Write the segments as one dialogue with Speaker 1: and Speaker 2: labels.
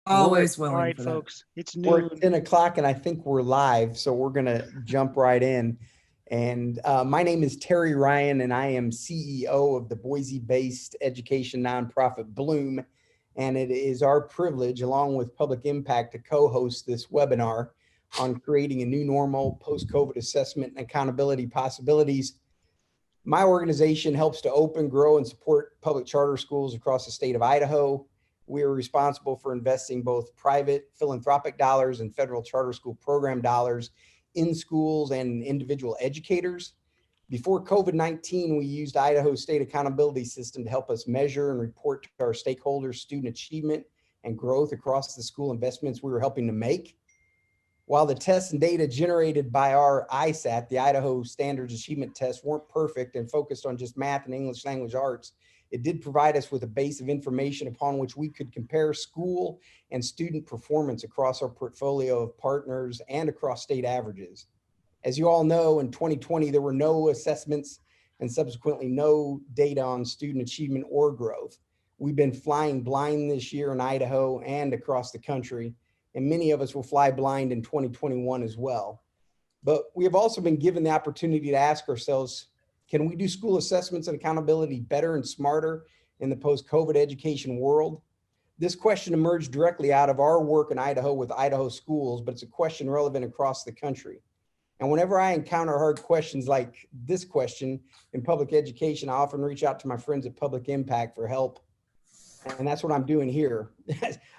Speaker 1: Always
Speaker 2: All
Speaker 1: willing
Speaker 2: right,
Speaker 1: for that.
Speaker 2: folks, it's
Speaker 3: We're at
Speaker 2: noon.
Speaker 3: 10 o'clock and I think we're live, so we're going to jump right in. And my name is Terry Ryan, and I am CEO of the Boise-based education nonprofit Bluum. And it is our privilege, along with Public Impact, to co-host this webinar on creating a new normal post-COVID assessment and accountability possibilities. My organization helps to open, grow, and support public charter schools across the state of Idaho. We are responsible for investing both private philanthropic dollars and federal charter school program dollars in schools and individual educators. Before COVID-19, we used Idaho State Accountability System to help us measure and report to our stakeholders student achievement and growth across the school investments we were helping to make. While the tests and data generated by our ISAT, the Idaho Standards Achievement Test, weren't perfect and focused on just math and English language arts, it did provide us with a base of information upon which we could compare school and student performance across our portfolio of partners and across state averages. As you all know, in 2020, there were no assessments and subsequently no data on student achievement or growth. We've been flying blind this year in Idaho and across the country, and many of us will fly blind in 2021 as well. But we have also been given the opportunity to ask ourselves, can we do school assessments and accountability better and smarter in the post-COVID education world? This question emerged directly out of our work in Idaho with Idaho schools, but it's a question relevant across the country. And whenever I encounter hard questions like this question in public education, I often reach out to my friends at Public Impact for help. And that's what I'm doing here.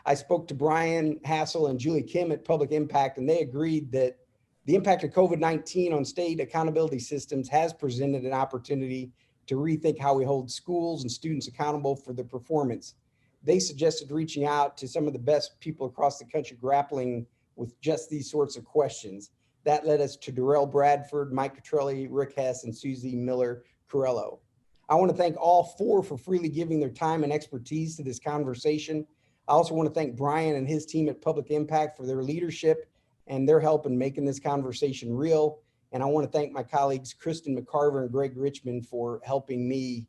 Speaker 3: I spoke to Bryan Hassel and Julie Kim at Public Impact, and they agreed that the impact of COVID-19 on state accountability systems has presented an opportunity to rethink how we hold schools and students accountable for their performance. They suggested reaching out to some of the best people across the country grappling with just these sorts of questions. That led us to Derrell Bradford, Mike Petrilli, Rick Hess, and Susie Miller Carello. I want to thank all four for freely giving their time and expertise to this conversation. I also want to thank Bryan and his team at Public Impact for their leadership and their help in making this conversation real. And I want to thank my colleagues, Kristen McCarver and Greg Richmond, for helping me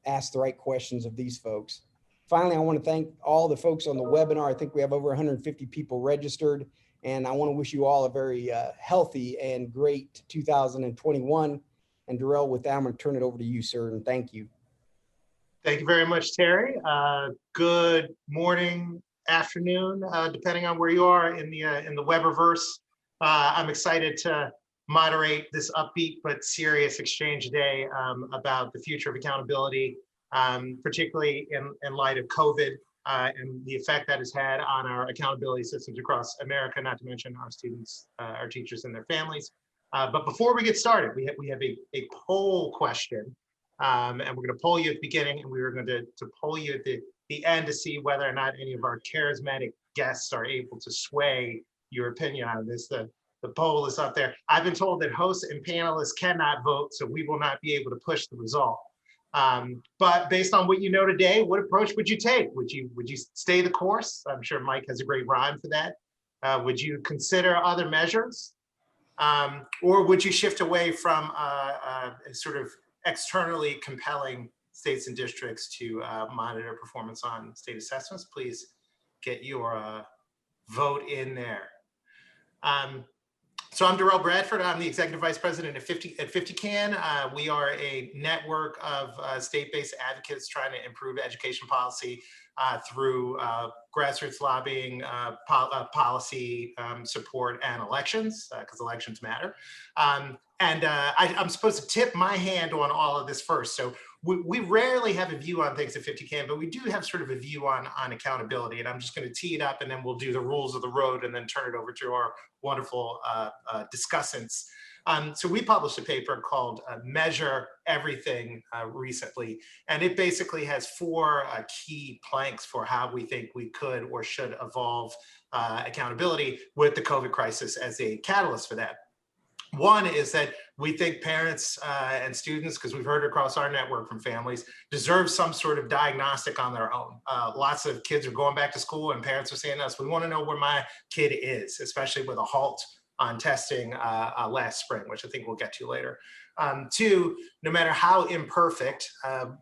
Speaker 3: ask the right questions of these folks. Finally, I want to thank all the folks on the webinar. I think we have over 150 people registered, and I want to wish you all a very healthy and great 2021. And Derrell, with that, I'm going to turn it over to you, sir, and thank you.
Speaker 4: Thank you very much, Terry. Good morning, afternoon, depending on where you are in the Weberverse. I'm excited to moderate this upbeat but serious exchange today about the future of accountability, particularly in light of COVID and the effect that has had on our accountability systems across America, not to mention our students, our teachers, and their families. But before we get started, we have a poll question. And we're going to poll you at the beginning, and we were going to poll you at the end to see whether or not any of our charismatic guests are able to sway your opinion on this. The poll is up there. I've been told that hosts and panelists cannot vote, so we will not be able to push the result. But based on what you know today, what approach would you take? Would you stay the course? I'm sure Mike has a great rhyme for that. Would you consider other measures? Or would you shift away from a sort of externally compelling states and districts to monitor performance on state assessments? Please get your vote in there. So I'm Derrell Bradford. I'm the Executive Vice President at 50CAN. We are a network of state-based advocates trying to improve education policy through grassroots lobbying, policy support, and elections, because elections matter. I'm supposed to tip my hand on all of this first. So we rarely have a view on things at 50CAN, but we do have sort of a view on accountability. And I'm just going to tee it up, and then we'll do the rules of the road and then turn it over to our wonderful discussants. So we published a paper called Measure Everything recently, and it basically has four key planks for how we think we could or should evolve accountability with the COVID crisis as a catalyst for that. One is that we think parents and students, because we've heard across our network from families, deserve some sort of diagnostic on their own. Lots of kids are going back to school and parents are saying to us, we want to know where my kid is, especially with a halt on testing last spring, which I think we'll get to later. Two, no matter how imperfect,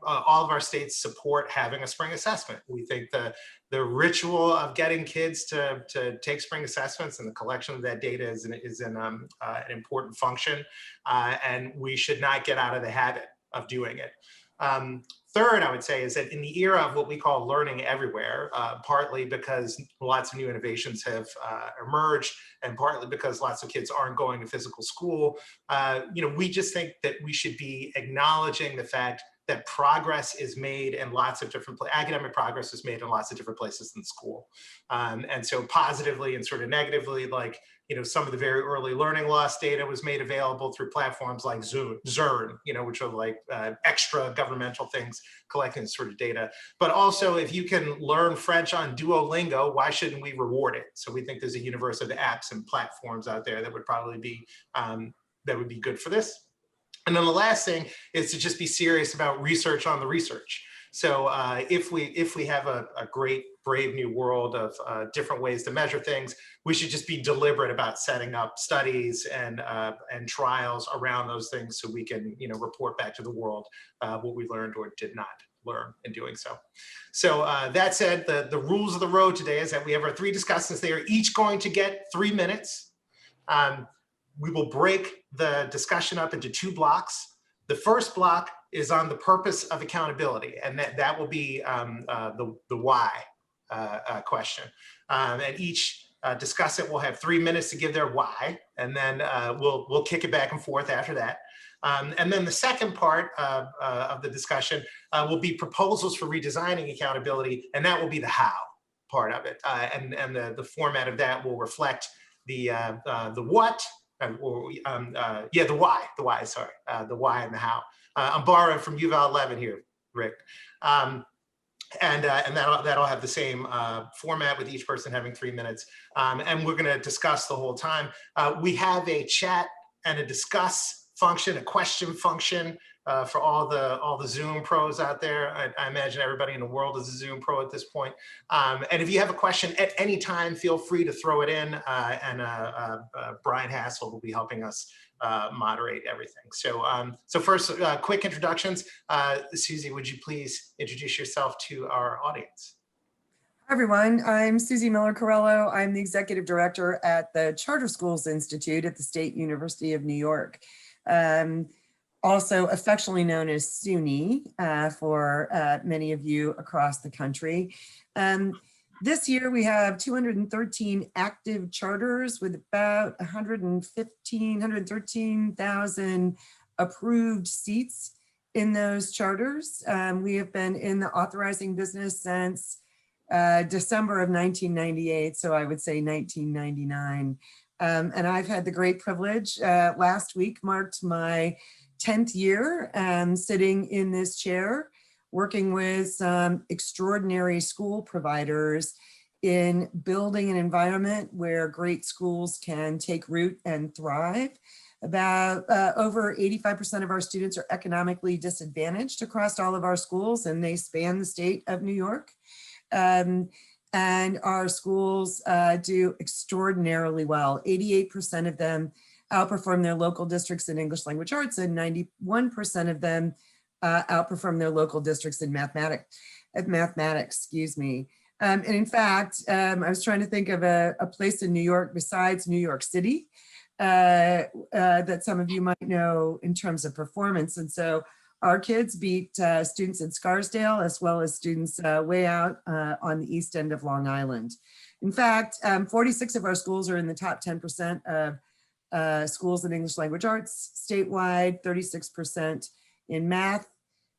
Speaker 4: all of our states support having a spring assessment. We think the ritual of getting kids to take spring assessments and the collection of that data is an important function, and we should not get out of the habit of doing it. Third, I would say, is that in the era of what we call learning everywhere, partly because lots of new innovations have emerged, and partly because lots of kids aren't going to physical school, we just think that we should be acknowledging the fact that progress is made in lots of different academic progress is made in lots of different places than school. And so positively and sort of negatively, like, some of the very early learning loss data was made available through platforms like Zern, which are like extra governmental things collecting this sort of data. But also, if you can learn French on Duolingo, why shouldn't we reward it? So we think there's a universe of apps and platforms out there that would probably be good for this. And then the last thing is to just be serious about research on the research. So if we have a great, brave new world of different ways to measure things, we should just be deliberate about setting up studies and trials around those things so we can report back to the world what we learned or did not learn in doing so. So that said, the rules of the road today is that we have our 3 discussants. They are each going to get 3 minutes. We will break the discussion up into 2 blocks. The first block is on the purpose of accountability, and that will be the why question. And each discussant will have 3 minutes to give their why, and then we'll kick it back and forth after that. And then the second part of the discussion will be proposals for redesigning accountability, and that will be the how part of it. And the format of that will reflect the what, the why, sorry, the why and the how. I'm borrowing from Yuval Levin here, Rick. And that'll have the same format with each person having 3 minutes. And we're gonna discuss the whole time. We have a chat and a discuss function, a question function for all the Zoom pros out there. I imagine everybody in the world is a Zoom pro at this point. And if you have a question at any time, feel free to throw it in, and Bryan Hassel will be helping us moderate everything. So first, quick introductions. Susie, would you please introduce yourself to our audience?
Speaker 1: Hi, everyone. I'm Susie Miller Carello. I'm the Executive Director at the Charter Schools Institute at the State University of New York. Also affectionately known as SUNY for many of you across the country. This year we have 213 active charters with about 113,000 approved seats in those charters. We have been in the authorizing business since December of 1998, so I would say 1999. And I've had the great privilege, last week marked my 10th year sitting in this chair, working with some extraordinary school providers in building an environment where great schools can take root and thrive. About over 85% of our students are economically disadvantaged across all of our schools, and they span the state of New York. And our schools do extraordinarily well. 88% of them outperform their local districts in English language arts, and 91% of them outperform their local districts in mathematics, excuse me. And in fact, I was trying to think of a place in New York besides New York City that some of you might know in terms of performance. And so our kids beat students in Scarsdale as well as students way out on the east end of Long Island. In fact, 46 of our schools are in the top 10% of schools in English language arts statewide, 36% in math.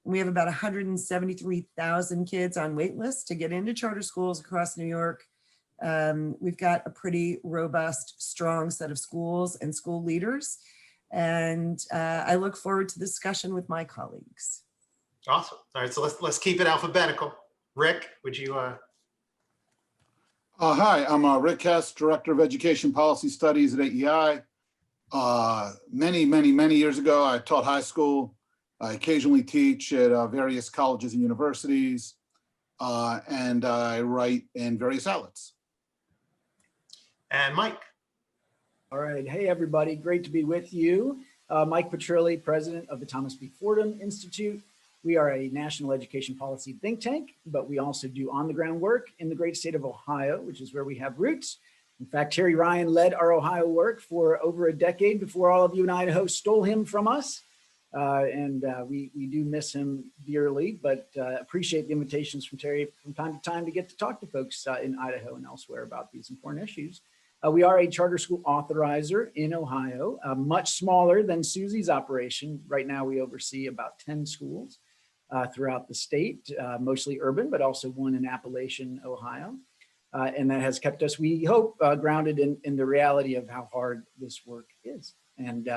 Speaker 1: We have about 173,000 kids on wait lists to get into charter schools across New York. We've got a pretty robust, strong set of schools and school leaders. And I look forward to the discussion with my colleagues.
Speaker 4: Awesome. All right, so let's keep it alphabetical. Rick, would you?
Speaker 2: Hi, I'm Rick Hess, Director of Education Policy Studies at AEI. Many years ago, I taught high school. I occasionally teach at various colleges and universities, and I write in various outlets.
Speaker 4: And Mike.
Speaker 5: All right. Hey, everybody. Great to be with you. Mike Petrilli, president of the Thomas B. Fordham Institute. We are a national education policy think tank, but we also do on-the-ground work in the great state of Ohio, which is where we have roots. In fact, Terry Ryan led our Ohio work for over a decade before all of you in Idaho stole him from us. We do miss him dearly, but appreciate the invitations from Terry from time to time to get to talk to folks in Idaho and elsewhere about these important issues. We are a charter school authorizer in Ohio, much smaller than Susie's operation. Right now, we oversee about 10 schools throughout the state, mostly urban, but also one in Appalachian, Ohio. And that has kept us, we hope, grounded in the reality of how hard this work is. And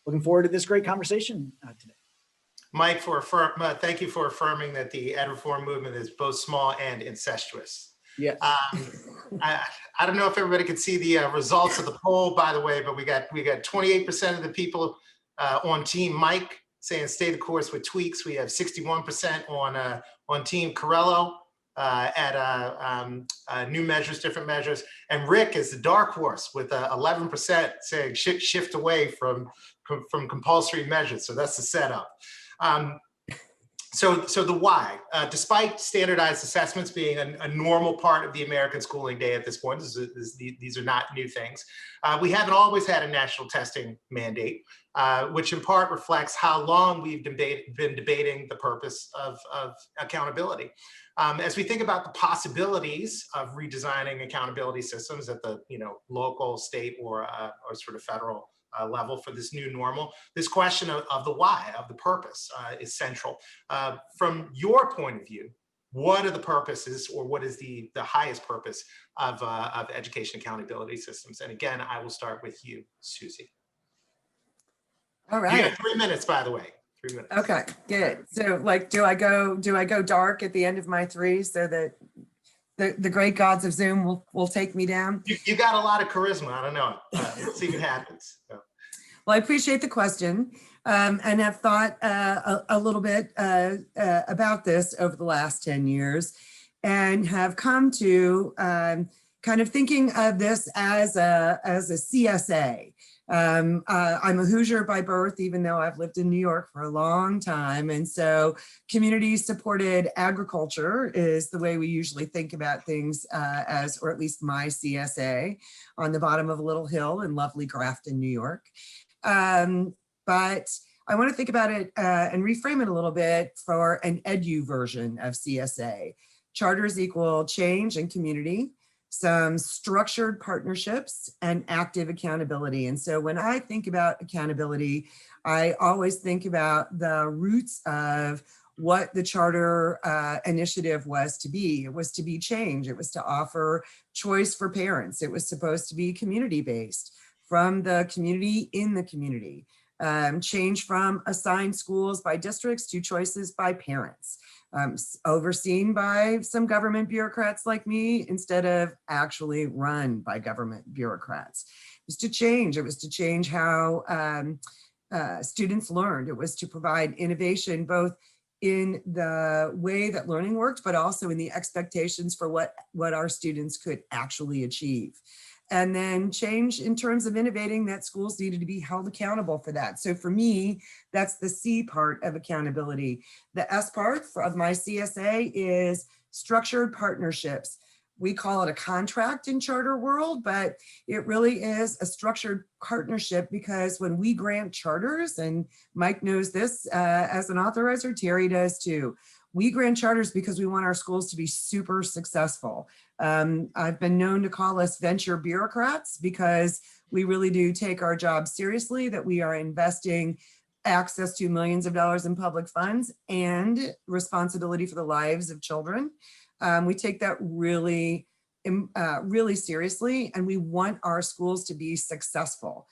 Speaker 5: looking forward to this great conversation today.
Speaker 4: Mike, thank you for affirming that the ed reform movement is both small and incestuous.
Speaker 5: Yes.
Speaker 4: I don't know if everybody could see the results of the poll, by the way, but we got 28% of the people on Team Mike saying stay the course with tweaks. We have 61% on Team Carello at new measures, different measures, and Rick is the dark horse with 11% saying shift away from compulsory measures. So that's the setup. So the why, despite standardized assessments being a normal part of the American schooling day at this point, these are not new things. We haven't always had a national testing mandate, which in part reflects how long we've been debating the purpose of accountability. As we think about the possibilities of redesigning accountability systems at the local, state, or sort of federal level for this new normal, this question of the why, of the purpose is central. From your point of view, what are the purposes, or what is the highest purpose of education accountability systems? And again, I will start with you, Susie.
Speaker 1: All right.
Speaker 4: You got 3 minutes, by the way. 3 minutes. Okay,
Speaker 1: good. So like, do I go dark at the end of my 3 so that the great gods of Zoom will take me down?
Speaker 4: You got a lot of charisma. I don't know. Let's see what happens. So.
Speaker 1: Well, I appreciate the question and have thought a little bit about this over the last 10 years and have come to kind of thinking of this as a CSA. I'm a Hoosier by birth, even though I've lived in New York for a long time. And so community supported agriculture is the way we usually think about things or at least my CSA on the bottom of a little hill in lovely Grafton, New York. But I want to think about it and reframe it a little bit for an edu version of CSA. Charters equal change and community, some structured partnerships, and active accountability. And so when I think about accountability, I always think about the roots of what the charter initiative was to be. It was to be change. It was to offer choice for parents. It was supposed to be community-based, from the community in the community. Change from assigned schools by districts to choices by parents. Overseen by some government bureaucrats like me instead of actually run by government bureaucrats. It was to change. It was to change how students learned. It was to provide innovation both in the way that learning worked, but also in the expectations for what our students could actually achieve. And then change in terms of innovating that schools needed to be held accountable for that. So for me, that's the C part of accountability. The S part of my CSA is structured partnerships. We call it a contract in charter world, but it really is a structured partnership because when we grant charters, and Mike knows this as an authorizer, Terry does too, we grant charters because we want our schools to be super successful. I've been known to call us venture bureaucrats because we really do take our job seriously, that we are investing access to millions of dollars in public funds and responsibility for the lives of children. We take that really seriously, and we want our schools to be successful.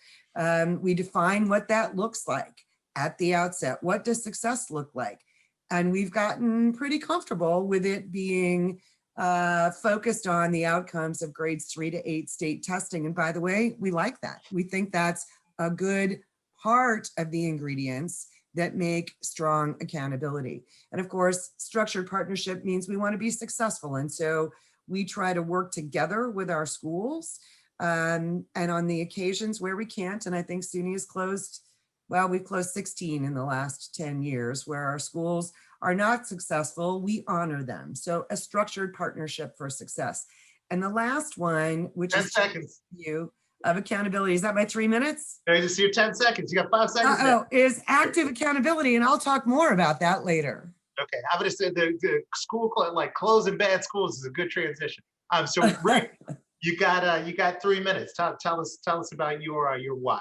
Speaker 1: We define what that looks like at the outset. What does success look like? And we've gotten pretty comfortable with it being focused on the outcomes of grades 3 to 8 state testing. And by the way, we like that. We think that's a good part of the ingredients that make strong accountability. And of course, structured partnership means we want to be successful. And so we try to work together with our schools and on the occasions where we can't, and I think SUNY has closed Well, we've closed 16 in the last 10 years. Where our schools are not successful, we honor them. So a structured partnership for success. And the last one, which
Speaker 4: 10
Speaker 1: is
Speaker 4: seconds.
Speaker 1: you of accountability. Is that my 3 minutes?
Speaker 4: There, just your 10 seconds. You got 5 seconds now.
Speaker 1: Uh-oh, is active accountability. And I'll talk more about that later.
Speaker 4: Okay, I'm gonna say the school, like closing bad schools is a good transition. So Rick, you got 3 minutes. Tell us about your why.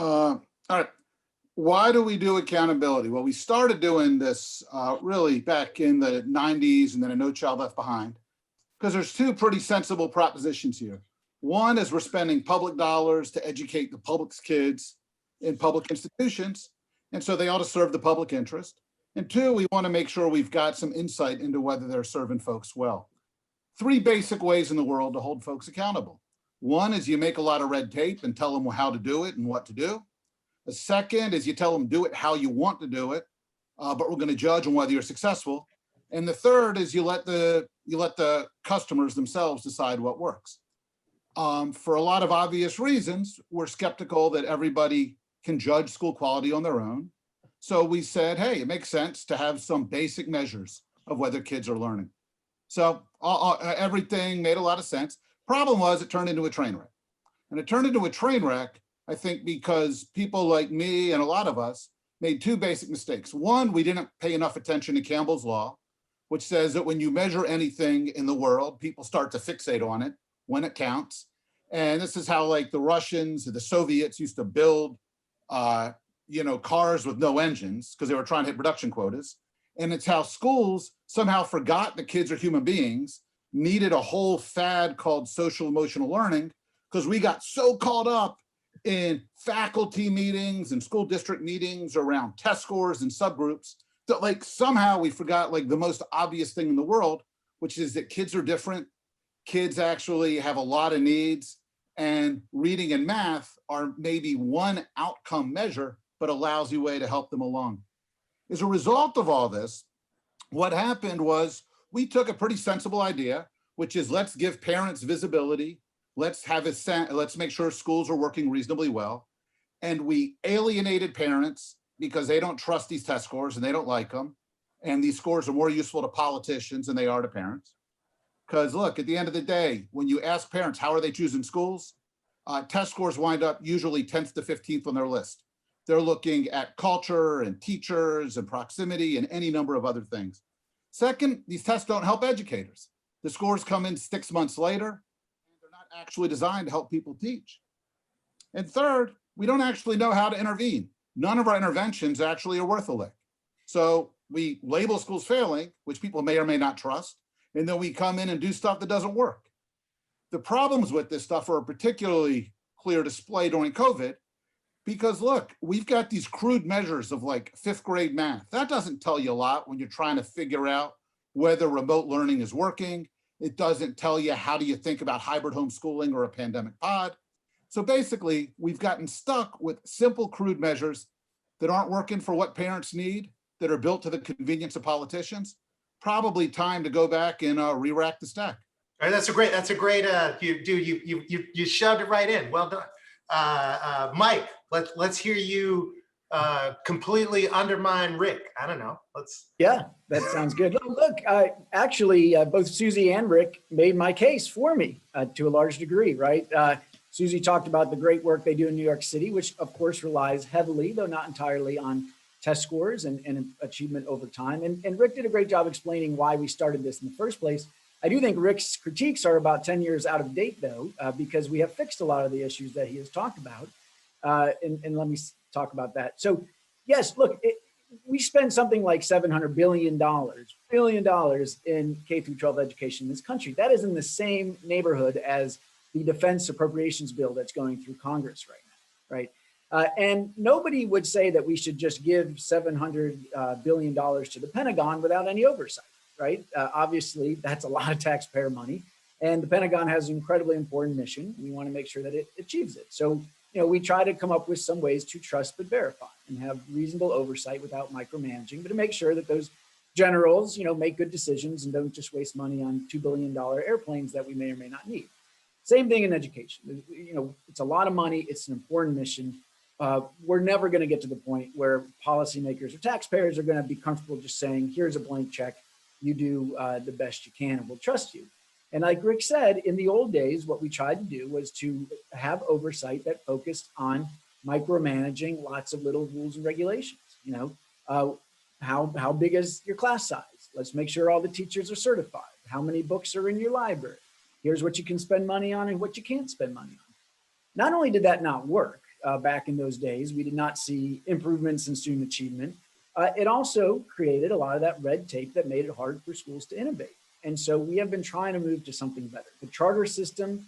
Speaker 2: All right. Why do we do accountability? Well, we started doing this really back in the 90s and then a No Child Left Behind, because there's two pretty sensible propositions here. One is we're spending public dollars to educate the public's kids in public institutions, and so they ought to serve the public interest. And two, we want to make sure we've got some insight into whether they're serving folks well. Three basic ways in the world to hold folks accountable. One is you make a lot of red tape and tell them how to do it and what to do. The second is you tell them do it how you want to do it, but we're going to judge on whether you're successful. And the third is you let the customers themselves decide what works. For a lot of obvious reasons, we're skeptical that everybody can judge school quality on their own. So we said, hey, it makes sense to have some basic measures of whether kids are learning. So everything made a lot of sense. Problem was it turned into a train wreck. And it turned into a train wreck, I think, because people like me and a lot of us made two basic mistakes. One, we didn't pay enough attention to Campbell's law, which says that when you measure anything in the world, people start to fixate on it when it counts. And this is how like the Russians or the Soviets used to build cars with no engines because they were trying to hit production quotas. And it's how schools somehow forgot that kids are human beings, needed a whole fad called social emotional learning, because we got so caught up in faculty meetings and school district meetings around test scores and subgroups that like somehow we forgot like the most obvious thing in the world, which is that kids are different. Kids actually have a lot of needs, and reading and math are maybe one outcome measure, but a lousy way to help them along. As a result of all this, what happened was we took a pretty sensible idea, which is let's give parents visibility. Let's make sure schools are working reasonably well. And we alienated parents because they don't trust these test scores and they don't like them. And these scores are more useful to politicians than they are to parents. Because look, at the end of the day, when you ask parents, how are they choosing schools? Test scores wind up usually 10th to 15th on their list. They're looking at culture and teachers and proximity and any number of other things. Second, these tests don't help educators. The scores come in 6 months later, and they're not actually designed to help people teach. And third, we don't actually know how to intervene. None of our interventions actually are worth a lick. So we label schools failing, which people may or may not trust, and then we come in and do stuff that doesn't work. The problems with this stuff are particularly clear display during COVID, because look, we've got these crude measures of like 5th grade math. That doesn't tell you a lot when you're trying to figure out whether remote learning is working. It doesn't tell you how do you think about hybrid homeschooling or a pandemic pod. So basically, we've gotten stuck with simple, crude measures that aren't working for what parents need, that are built to the convenience of politicians. Probably time to go back and re-rack the stack.
Speaker 4: All right, that's a great. You shoved it right in. Well done, Mike. Let's hear you completely undermine Rick. I don't know.
Speaker 5: Yeah, that sounds good. Look, actually, both Susie and Rick made my case for me to a large degree, right? Susie talked about the great work they do in New York City, which of course relies heavily, though not entirely, on test scores and achievement over time. And Rick did a great job explaining why we started this in the first place. I do think Rick's critiques are about 10 years out of date, though, because we have fixed a lot of the issues that he has talked about. And let me talk about that. So yes, look, we spend something like $700 billion in K through 12 education in this country. That is in the same neighborhood as the defense appropriations bill that's going through Congress right now, right? And nobody would say that we should just give $700 billion to the Pentagon without any oversight, right? Obviously, that's a lot of taxpayer money. And the Pentagon has an incredibly important mission. We want to make sure that it achieves it. So, we try to come up with some ways to trust but verify and have reasonable oversight without micromanaging, but to make sure that those generals, make good decisions and don't just waste money on $2 billion airplanes that we may or may not need. Same thing in education. It's a lot of money. It's an important mission. we're never going to get to the point where policymakers or taxpayers are going to be comfortable just saying, here's a blank check, you do the best you can and we'll trust you. And like Rick said, in the old days, what we tried to do was to have oversight that focused on micromanaging lots of little rules and regulations. How big is your class size? Let's make sure all the teachers are certified. How many books are in your library? Here's what you can spend money on and what you can't spend money on. Not only did that not work back in those days, we did not see improvements in student achievement. It also created a lot of that red tape that made it hard for schools to innovate. And so we have been trying to move to something better. The charter system,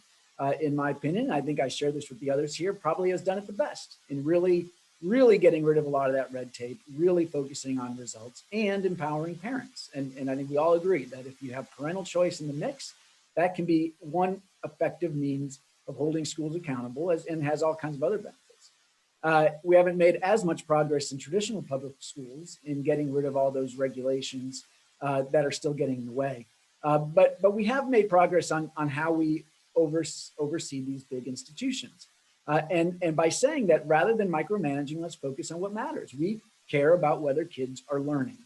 Speaker 5: in my opinion, I think I share this with the others here, probably has done it the best in really getting rid of a lot of that red tape, really focusing on results and empowering parents. And I think we all agree that if you have parental choice in the mix, that can be one effective means of holding schools accountable and has all kinds of other benefits. We haven't made as much progress in traditional public schools in getting rid of all those regulations that are still getting in the way. But we have made progress on how we oversee these big institutions. And by saying that, rather than micromanaging, let's focus on what matters. We care about whether kids are learning.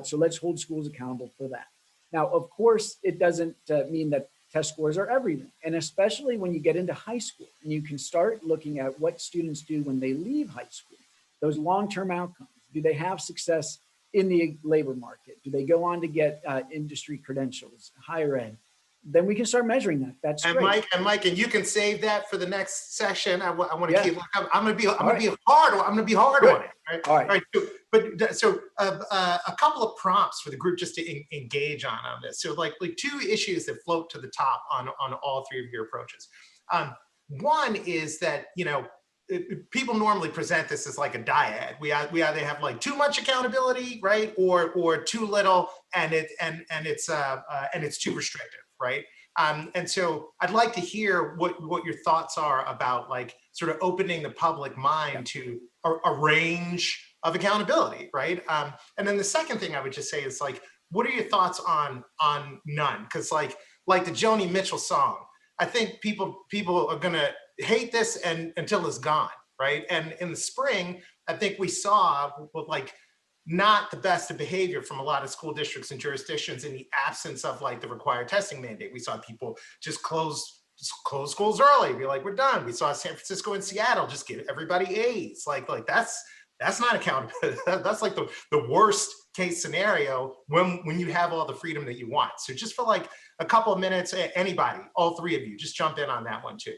Speaker 5: So let's hold schools accountable for that. Now, of course, it doesn't mean that test scores are everything. And especially when you get into high school and you can start looking at what students do when they leave high school, those long-term outcomes. Do they have success in the labor market? Do they go on to get industry credentials, higher ed? Then we can start measuring that. That's great.
Speaker 4: Mike, and you can save that for the next session. I want to keep. I'm going to be hard on it. Right? All right. So a couple of prompts for the group just to engage on this. So like two issues that float to the top on all three of your approaches. One is that people normally present this as like a dyad. We either have like too much accountability, right, or too little, and it's too restrictive, right? And so I'd like to hear what your thoughts are about like sort of opening the public mind to a range of accountability, right? And then the second thing I would just say is like, what are your thoughts on none? Because like the Joni Mitchell song, I think people are gonna hate this until it's gone, right? And in the spring, I think we saw like not the best of behavior from a lot of school districts and jurisdictions in the absence of like the required testing mandate. We saw people just close schools early, be like, we're done. We saw San Francisco and Seattle just give everybody A's. Like that's not accountability. That's like the worst case scenario when you have all the freedom that you want. So just for like a couple of minutes, anybody, all three of you, just jump in on that one too.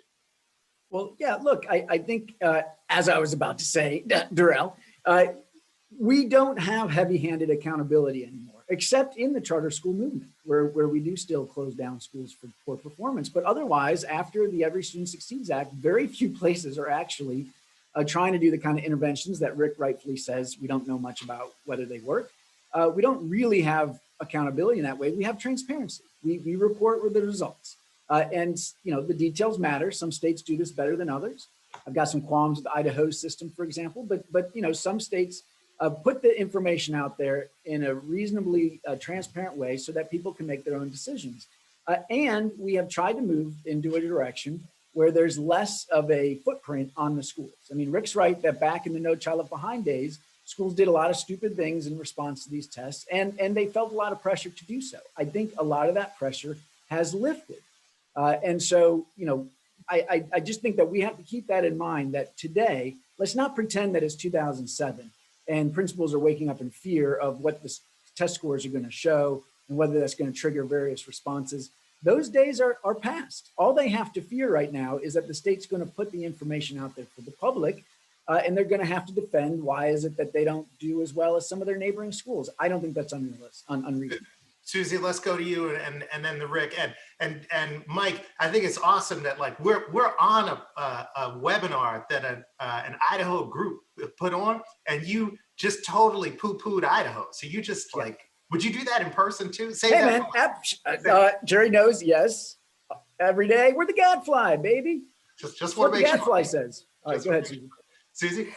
Speaker 5: Well, yeah, look, I think, as I was about to say, Derrell, we don't have heavy-handed accountability anymore, except in the charter school movement, where we do still close down schools for poor performance. But otherwise, after the Every Student Succeeds Act, very few places are actually trying to do the kind of interventions that Rick rightfully says we don't know much about whether they work. We don't really have accountability in that way. We have transparency. We report with the results. And the details matter. Some states do this better than others. I've got some qualms with Idaho's system, for example, but some states put the information out there in a reasonably transparent way so that people can make their own decisions. And we have tried to move into a direction where there's less of a footprint on the schools. I mean, Rick's right that back in the No Child Left Behind days, schools did a lot of stupid things in response to these tests, and they felt a lot of pressure to do so. I think a lot of that pressure has lifted. And so, I just think that we have to keep that in mind, that today, let's not pretend that it's 2007 and principals are waking up in fear of what the test scores are going to show and whether that's going to trigger various responses. Those days are past. All they have to fear right now is that the state's going to put the information out there for the public, and they're going to have to defend why is it that they don't do as well as some of their neighboring schools. I don't think that's unreasonable.
Speaker 4: Susie, let's go to you and then the Rick and Mike. I think it's awesome that like we're on a webinar that an Idaho group put on, and you just totally poo-pooed Idaho. So you just like, would you do that in person too? Say
Speaker 5: hey man, Jerry knows. Yes, every day we're the gadfly, baby.
Speaker 4: Just
Speaker 5: what the gadfly says. All right, go ahead, Susie.
Speaker 4: Susie.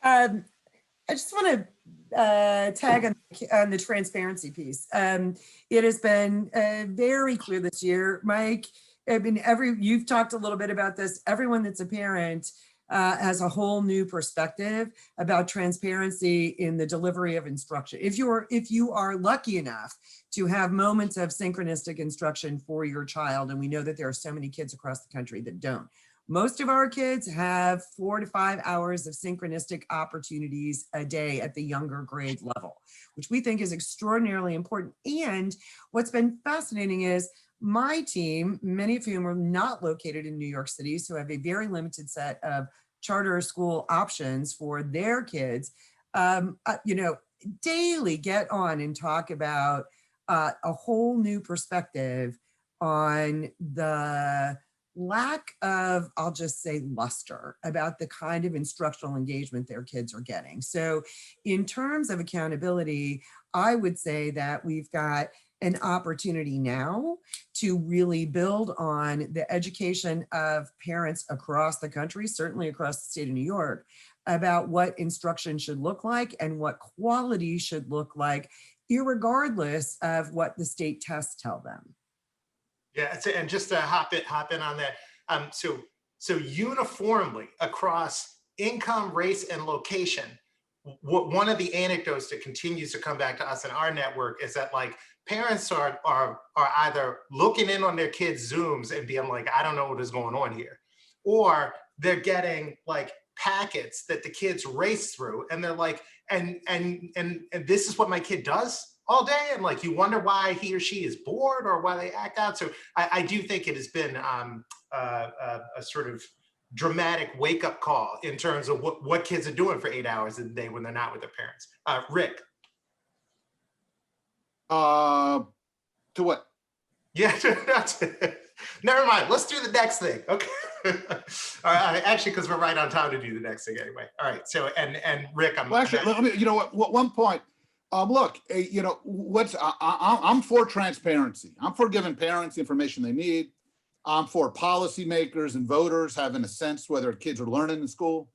Speaker 1: I just want to tag on the transparency piece. It has been very clear this year, Mike. I mean, you've talked a little bit about this. Everyone that's a parent has a whole new perspective about transparency in the delivery of instruction. If you are lucky enough to have moments of synchronistic instruction for your child, and we know that there are so many kids across the country that don't. Most of our kids have 4 to 5 hours of synchronistic opportunities a day at the younger grade level, which we think is extraordinarily important. And what's been fascinating is my team, many of whom are not located in New York City, so have a very limited set of charter school options for their kids, daily get on and talk about a whole new perspective on the lack of, I'll just say, luster about the kind of instructional engagement their kids are getting. So in terms of accountability, I would say that we've got an opportunity now to really build on the education of parents across the country, certainly across the state of New York, about what instruction should look like and what quality should look like, irregardless of what the state tests tell them.
Speaker 4: Yeah, and just to hop in on that, so uniformly across income, race, and location, one of the anecdotes that continues to come back to us in our network is that like parents are either looking in on their kids' Zooms and being like, I don't know what is going on here, or they're getting like packets that the kids race through, and they're like, and this is what my kid does all day, and like you wonder why he or she is bored or why they act out. So I do think it has been a sort of dramatic wake-up call in terms of what kids are doing for 8 hours a day when they're not with their parents. Rick.
Speaker 2: To what?
Speaker 4: Yeah, never mind. Let's do the next thing. Okay. All right, actually, because we're right on time to do the next thing anyway. All right. So, and Rick,
Speaker 2: Well, actually, let me, one point. Look, I'm for transparency. I'm for giving parents the information they need. I'm for policymakers and voters having a sense whether kids are learning in school.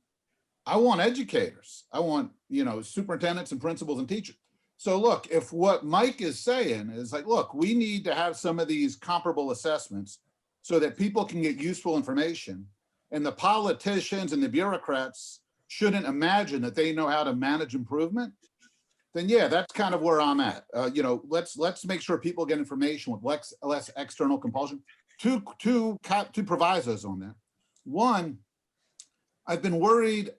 Speaker 2: I want educators. I want, superintendents and principals and teachers. So look, if what Mike is saying is like, look, we need to have some of these comparable assessments so that people can get useful information, and the politicians and the bureaucrats shouldn't imagine that they know how to manage improvement, then yeah, that's kind of where I'm at. Let's make sure people get information with less external compulsion. Two provisos on that. One, I've been worried.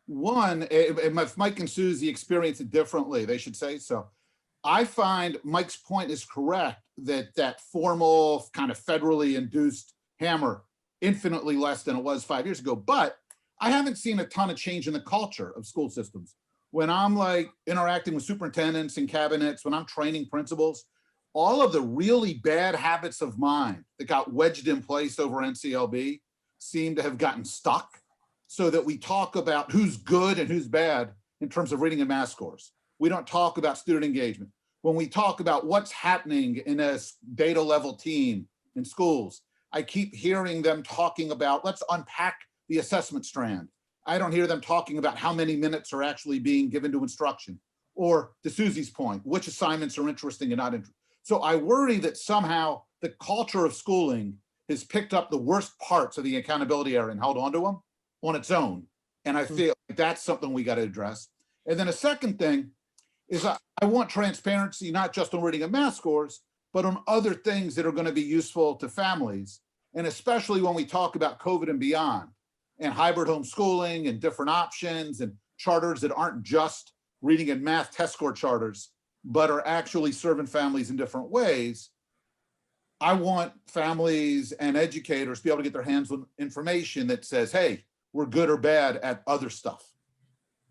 Speaker 2: If Mike and Susie experience it differently, they should say so. I find Mike's point is correct that formal kind of federally induced hammer infinitely less than it was 5 years ago, but I haven't seen a ton of change in the culture of school systems. When I'm like interacting with superintendents and cabinets, when I'm training principals, all of the really bad habits of mine that got wedged in place over NCLB seem to have gotten stuck, so that we talk about who's good and who's bad in terms of reading and math scores. We don't talk about student engagement. When we talk about what's happening in a data level team in schools, I keep hearing them talking about, let's unpack the assessment strand. I don't hear them talking about how many minutes are actually being given to instruction, or to Susie's point, which assignments are interesting and not interesting. So I worry that somehow the culture of schooling has picked up the worst parts of the accountability area and held onto them on its own. And I feel like that's something we got to address. And then a second thing is I want transparency, not just on reading and math scores, but on other things that are going to be useful to families. And especially when we talk about COVID and beyond, and hybrid homeschooling and different options and charters that aren't just reading and math test score charters, but are actually serving families in different ways. I want families and educators to be able to get their hands on information that says, hey, we're good or bad at other stuff.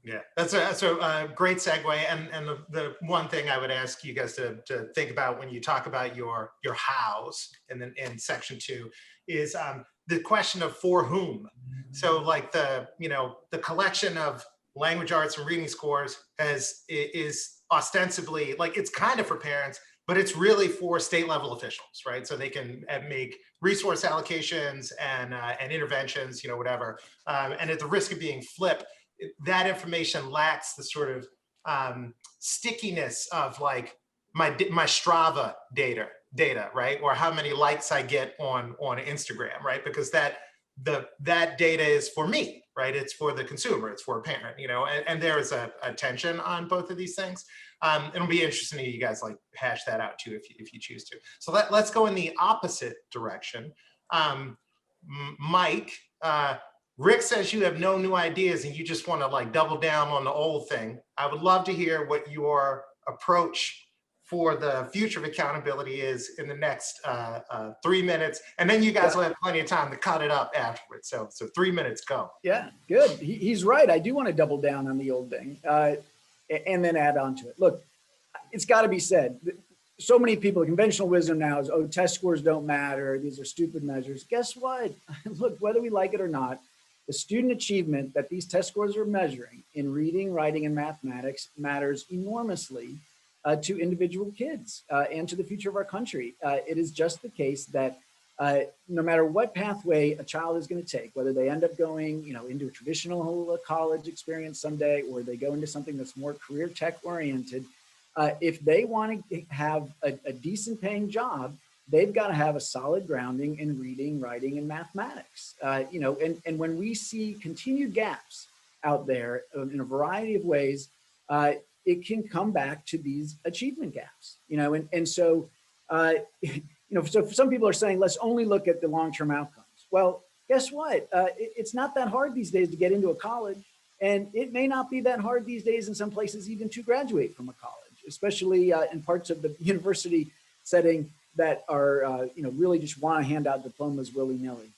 Speaker 4: Yeah, that's a great segue. And the one thing I would ask you guys to think about when you talk about your hows and then in section 2 is the question of for whom. So like the collection of language arts and reading scores is ostensibly, like, it's kind of for parents, but it's really for state level officials, right? So they can make resource allocations and interventions, whatever. And at the risk of being flip, that information lacks the sort of stickiness of like my Strava data, right? Or how many likes I get on Instagram, right? Because that that data is for me, right? It's for the consumer, it's for a parent, and there is a tension on both of these things. It'll be interesting to you guys like hash that out too if you choose to. So let's go in the opposite direction. Mike, Rick says you have no new ideas and you just want to like double down on the old thing. I would love to hear what your approach for the future of accountability is in the next 3 minutes, and then you guys will have plenty of time to cut it up afterwards. So 3 minutes, go.
Speaker 5: Yeah, good. He's right. I do want to double down on the old thing and then add on to it. Look, it's got to be said. So many people, conventional wisdom now is, oh, test scores don't matter. These are stupid measures. Guess what? Look, whether we like it or not, the student achievement that these test scores are measuring in reading, writing, and mathematics matters enormously to individual kids and to the future of our country. It is just the case that no matter what pathway a child is going to take, whether they end up going, into a traditional college experience someday, or they go into something that's more career tech oriented, if they want to have a decent paying job, they've got to have a solid grounding in reading, writing, and mathematics. And when we see continued gaps out there in a variety of ways, it can come back to these achievement gaps. So some people are saying, let's only look at the long-term outcomes. Well, guess what? It's not that hard these days to get into a college, and it may not be that hard these days in some places even to graduate from a college, especially in parts of the university setting that are, really just want to hand out diplomas willy-nilly.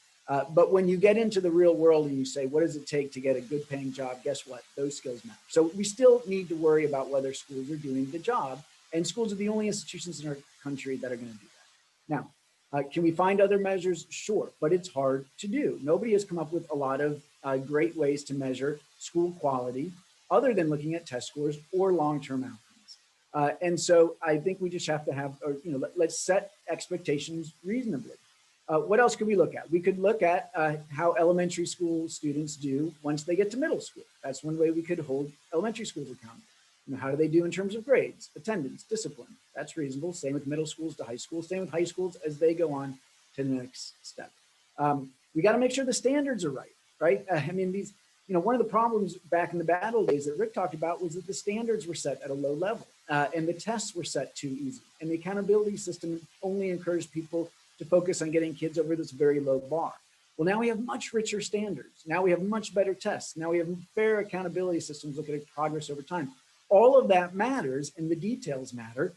Speaker 5: But when you get into the real world and you say, what does it take to get a good paying job? Guess what? Those skills matter. So we still need to worry about whether schools are doing the job, and schools are the only institutions in our country that are going to do that. Now, can we find other measures? Sure, but it's hard to do. Nobody has come up with a lot of great ways to measure school quality other than looking at test scores or long-term outcomes. And so I think we just have to have, let's set expectations reasonably. What else could we look at? We could look at how elementary school students do once they get to middle school. That's one way we could hold elementary schools accountable. How do they do in terms of grades, attendance, discipline? That's reasonable. Same with middle schools to high schools. Same with high schools as they go on to the next step. We got to make sure the standards are right? One of the problems back in the bad old days that Rick talked about was that the standards were set at a low level and the tests were set too easy. And the accountability system only encouraged people to focus on getting kids over this very low bar. Well, now we have much richer standards. Now we have much better tests. Now we have fair accountability systems looking at progress over time. All of that matters and the details matter.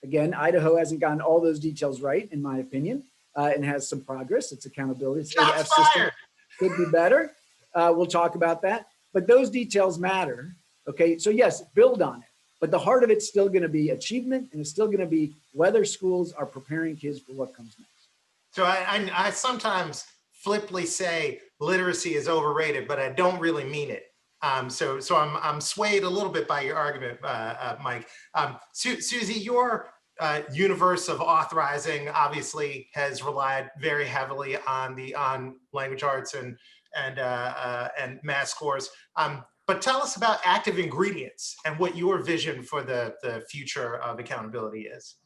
Speaker 5: Again, Idaho hasn't gotten all those details right, in my opinion, and has some progress. Its accountability system could be better. We'll talk about that, but those details matter. Okay, so yes, build on it, but the heart of it's still going to be achievement, and it's still going to be whether schools are preparing kids for what comes next.
Speaker 4: So I sometimes flippantly say literacy is overrated, but I don't really mean it. So I'm swayed a little bit by your argument, Mike. Susie, your universe of authorizing obviously has relied very heavily on language arts and math scores. But tell us about active ingredients and what your vision for the future of accountability is.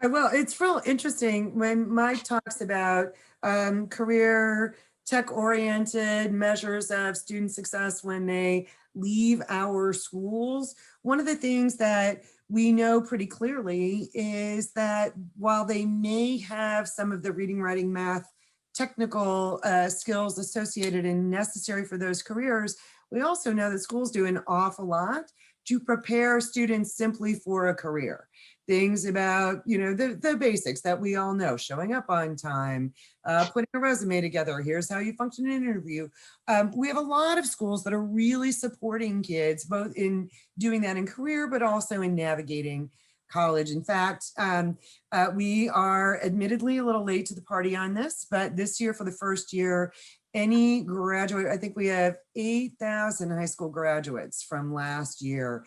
Speaker 1: Well, it's real interesting when Mike talks about career tech-oriented measures of student success when they leave our schools. One of the things that we know pretty clearly is that while they may have some of the reading, writing, math, technical skills associated and necessary for those careers, we also know that schools do an awful lot to prepare students simply for a career. Things about, the basics that we all know, showing up on time, putting a resume together, here's how you function in an interview. We have a lot of schools that are really supporting kids, both in doing that in career, but also in navigating college. In fact, we are admittedly a little late to the party on this, but this year for the first year, any graduate, I think we have 8,000 high school graduates from last year.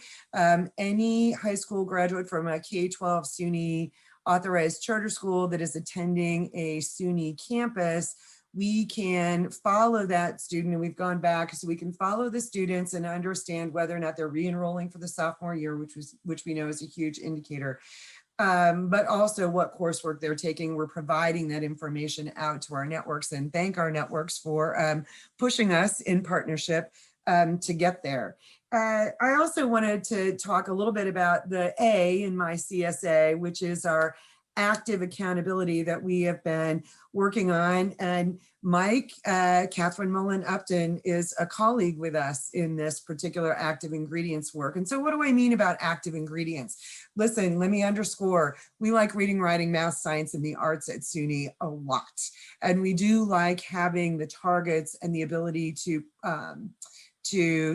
Speaker 1: Any high school graduate from a K-12 SUNY authorized charter school that is attending a SUNY campus, we can follow that student, and we've gone back so we can follow the students and understand whether or not they're re-enrolling for the sophomore year, which we know is a huge indicator. but also what coursework they're taking. We're providing that information out to our networks, and thank our networks for pushing us in partnership to get there. I also wanted to talk a little bit about the A in my CSA, which is our active accountability that we have been working on. And Mike, Catherine Mullen Upton is a colleague with us in this particular active ingredients work. And so what do I mean about active ingredients? Listen, let me underscore, we like reading, writing, math, science, and the arts at SUNY a lot. And we do like having the targets and the ability to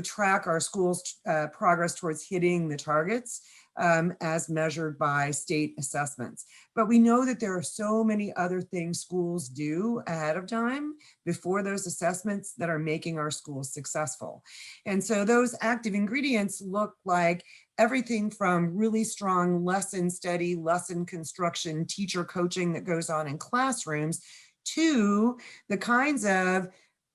Speaker 1: track our school's progress towards hitting the targets as measured by state assessments. But we know that there are so many other things schools do ahead of time before those assessments that are making our schools successful. And so those active ingredients look like everything from really strong lesson study, lesson construction, teacher coaching that goes on in classrooms, to the kinds of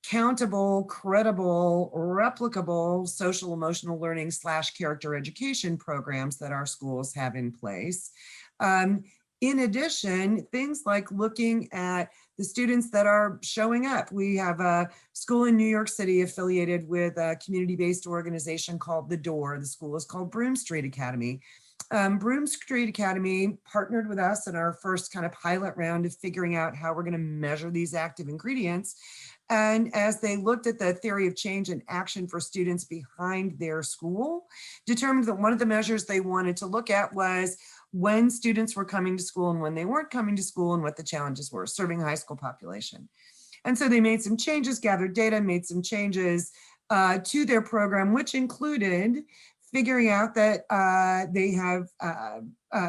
Speaker 1: countable, credible, replicable social emotional learning / character education programs that our schools have in place. In addition, things like looking at the students that are showing up. We have a school in New York City affiliated with a community-based organization called The Door. The school is called Broome Street Academy. Broome Street Academy partnered with us in our first kind of pilot round of figuring out how we're going to measure these active ingredients. And as they looked at the theory of change and action for students behind their school, determined that one of the measures they wanted to look at was when students were coming to school and when they weren't coming to school, and what the challenges were serving high school population. And so they made some changes, gathered data, made some changes to their program, which included figuring out that they have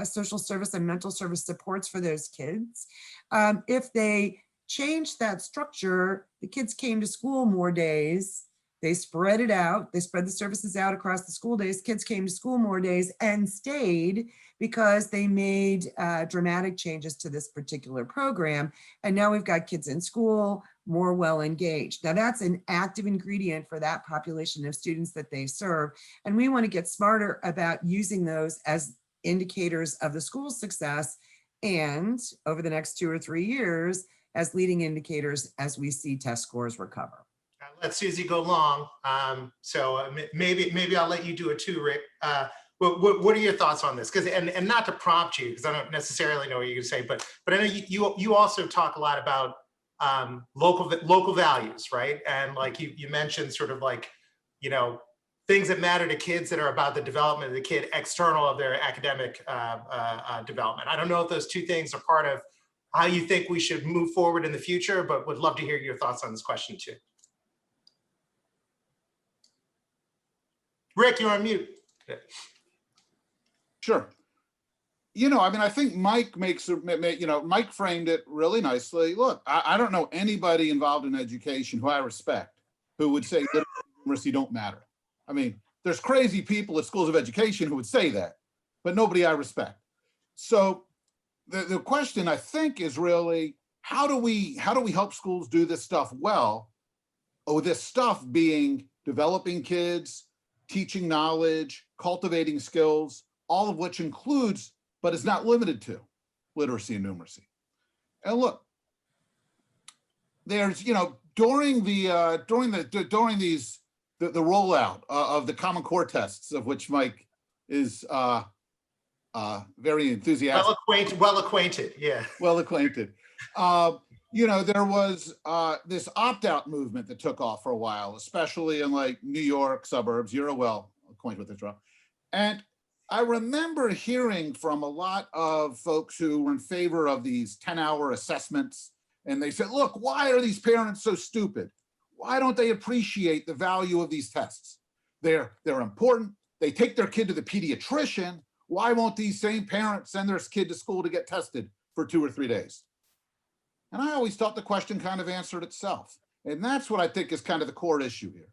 Speaker 1: social service and mental service supports for those kids. If they changed that structure, the kids came to school more days, they spread it out, they spread the services out across the school days, kids came to school more days and stayed because they made dramatic changes to this particular program. And now we've got kids in school, more well engaged. Now that's an active ingredient for that population of students that they serve. And we want to get smarter about using those as indicators of the school's success, and over the next 2 or 3 years, as leading indicators as we see test scores recover.
Speaker 4: I'll let Susie go long. Maybe I'll let you do it too, Rick. What are your thoughts on this? Because and not to prompt you, because I don't necessarily know what you're going to say, but I know you also talk a lot about local values, right? And like you mentioned, sort of like, you know, things that matter to kids that are about the development of the kid external of their academic development. I don't know if those two things are part of how you think we should move forward in the future, but would love to hear your thoughts on this question too. Rick, you're on mute.
Speaker 2: Sure. You know, I mean, I think Mike Mike framed it really nicely. Look, I don't know anybody involved in education who I respect who would say literacy and numeracy don't matter. I mean, there's crazy people at schools of education who would say that, but nobody I respect. So the question, I think, is really, how do we help schools do this stuff well? Oh, this stuff being developing kids, teaching knowledge, cultivating skills, all of which includes, but is not limited to, literacy and numeracy. And look, there's, you know, during the rollout of the Common Core tests, of which Mike is very enthusiastic.
Speaker 4: Well acquainted, yeah.
Speaker 2: Well acquainted. You know, there was this opt-out movement that took off for a while, especially in like New York suburbs. You're well acquainted with this, Rob. And I remember hearing from a lot of folks who were in favor of these 10-hour assessments. And they said, look, why are these parents so stupid? Why don't they appreciate the value of these tests? They're important. They take their kid to the pediatrician. Why won't these same parents send their kid to school to get tested for 2 or 3 days? And I always thought the question kind of answered itself. And that's what I think is kind of the core issue here.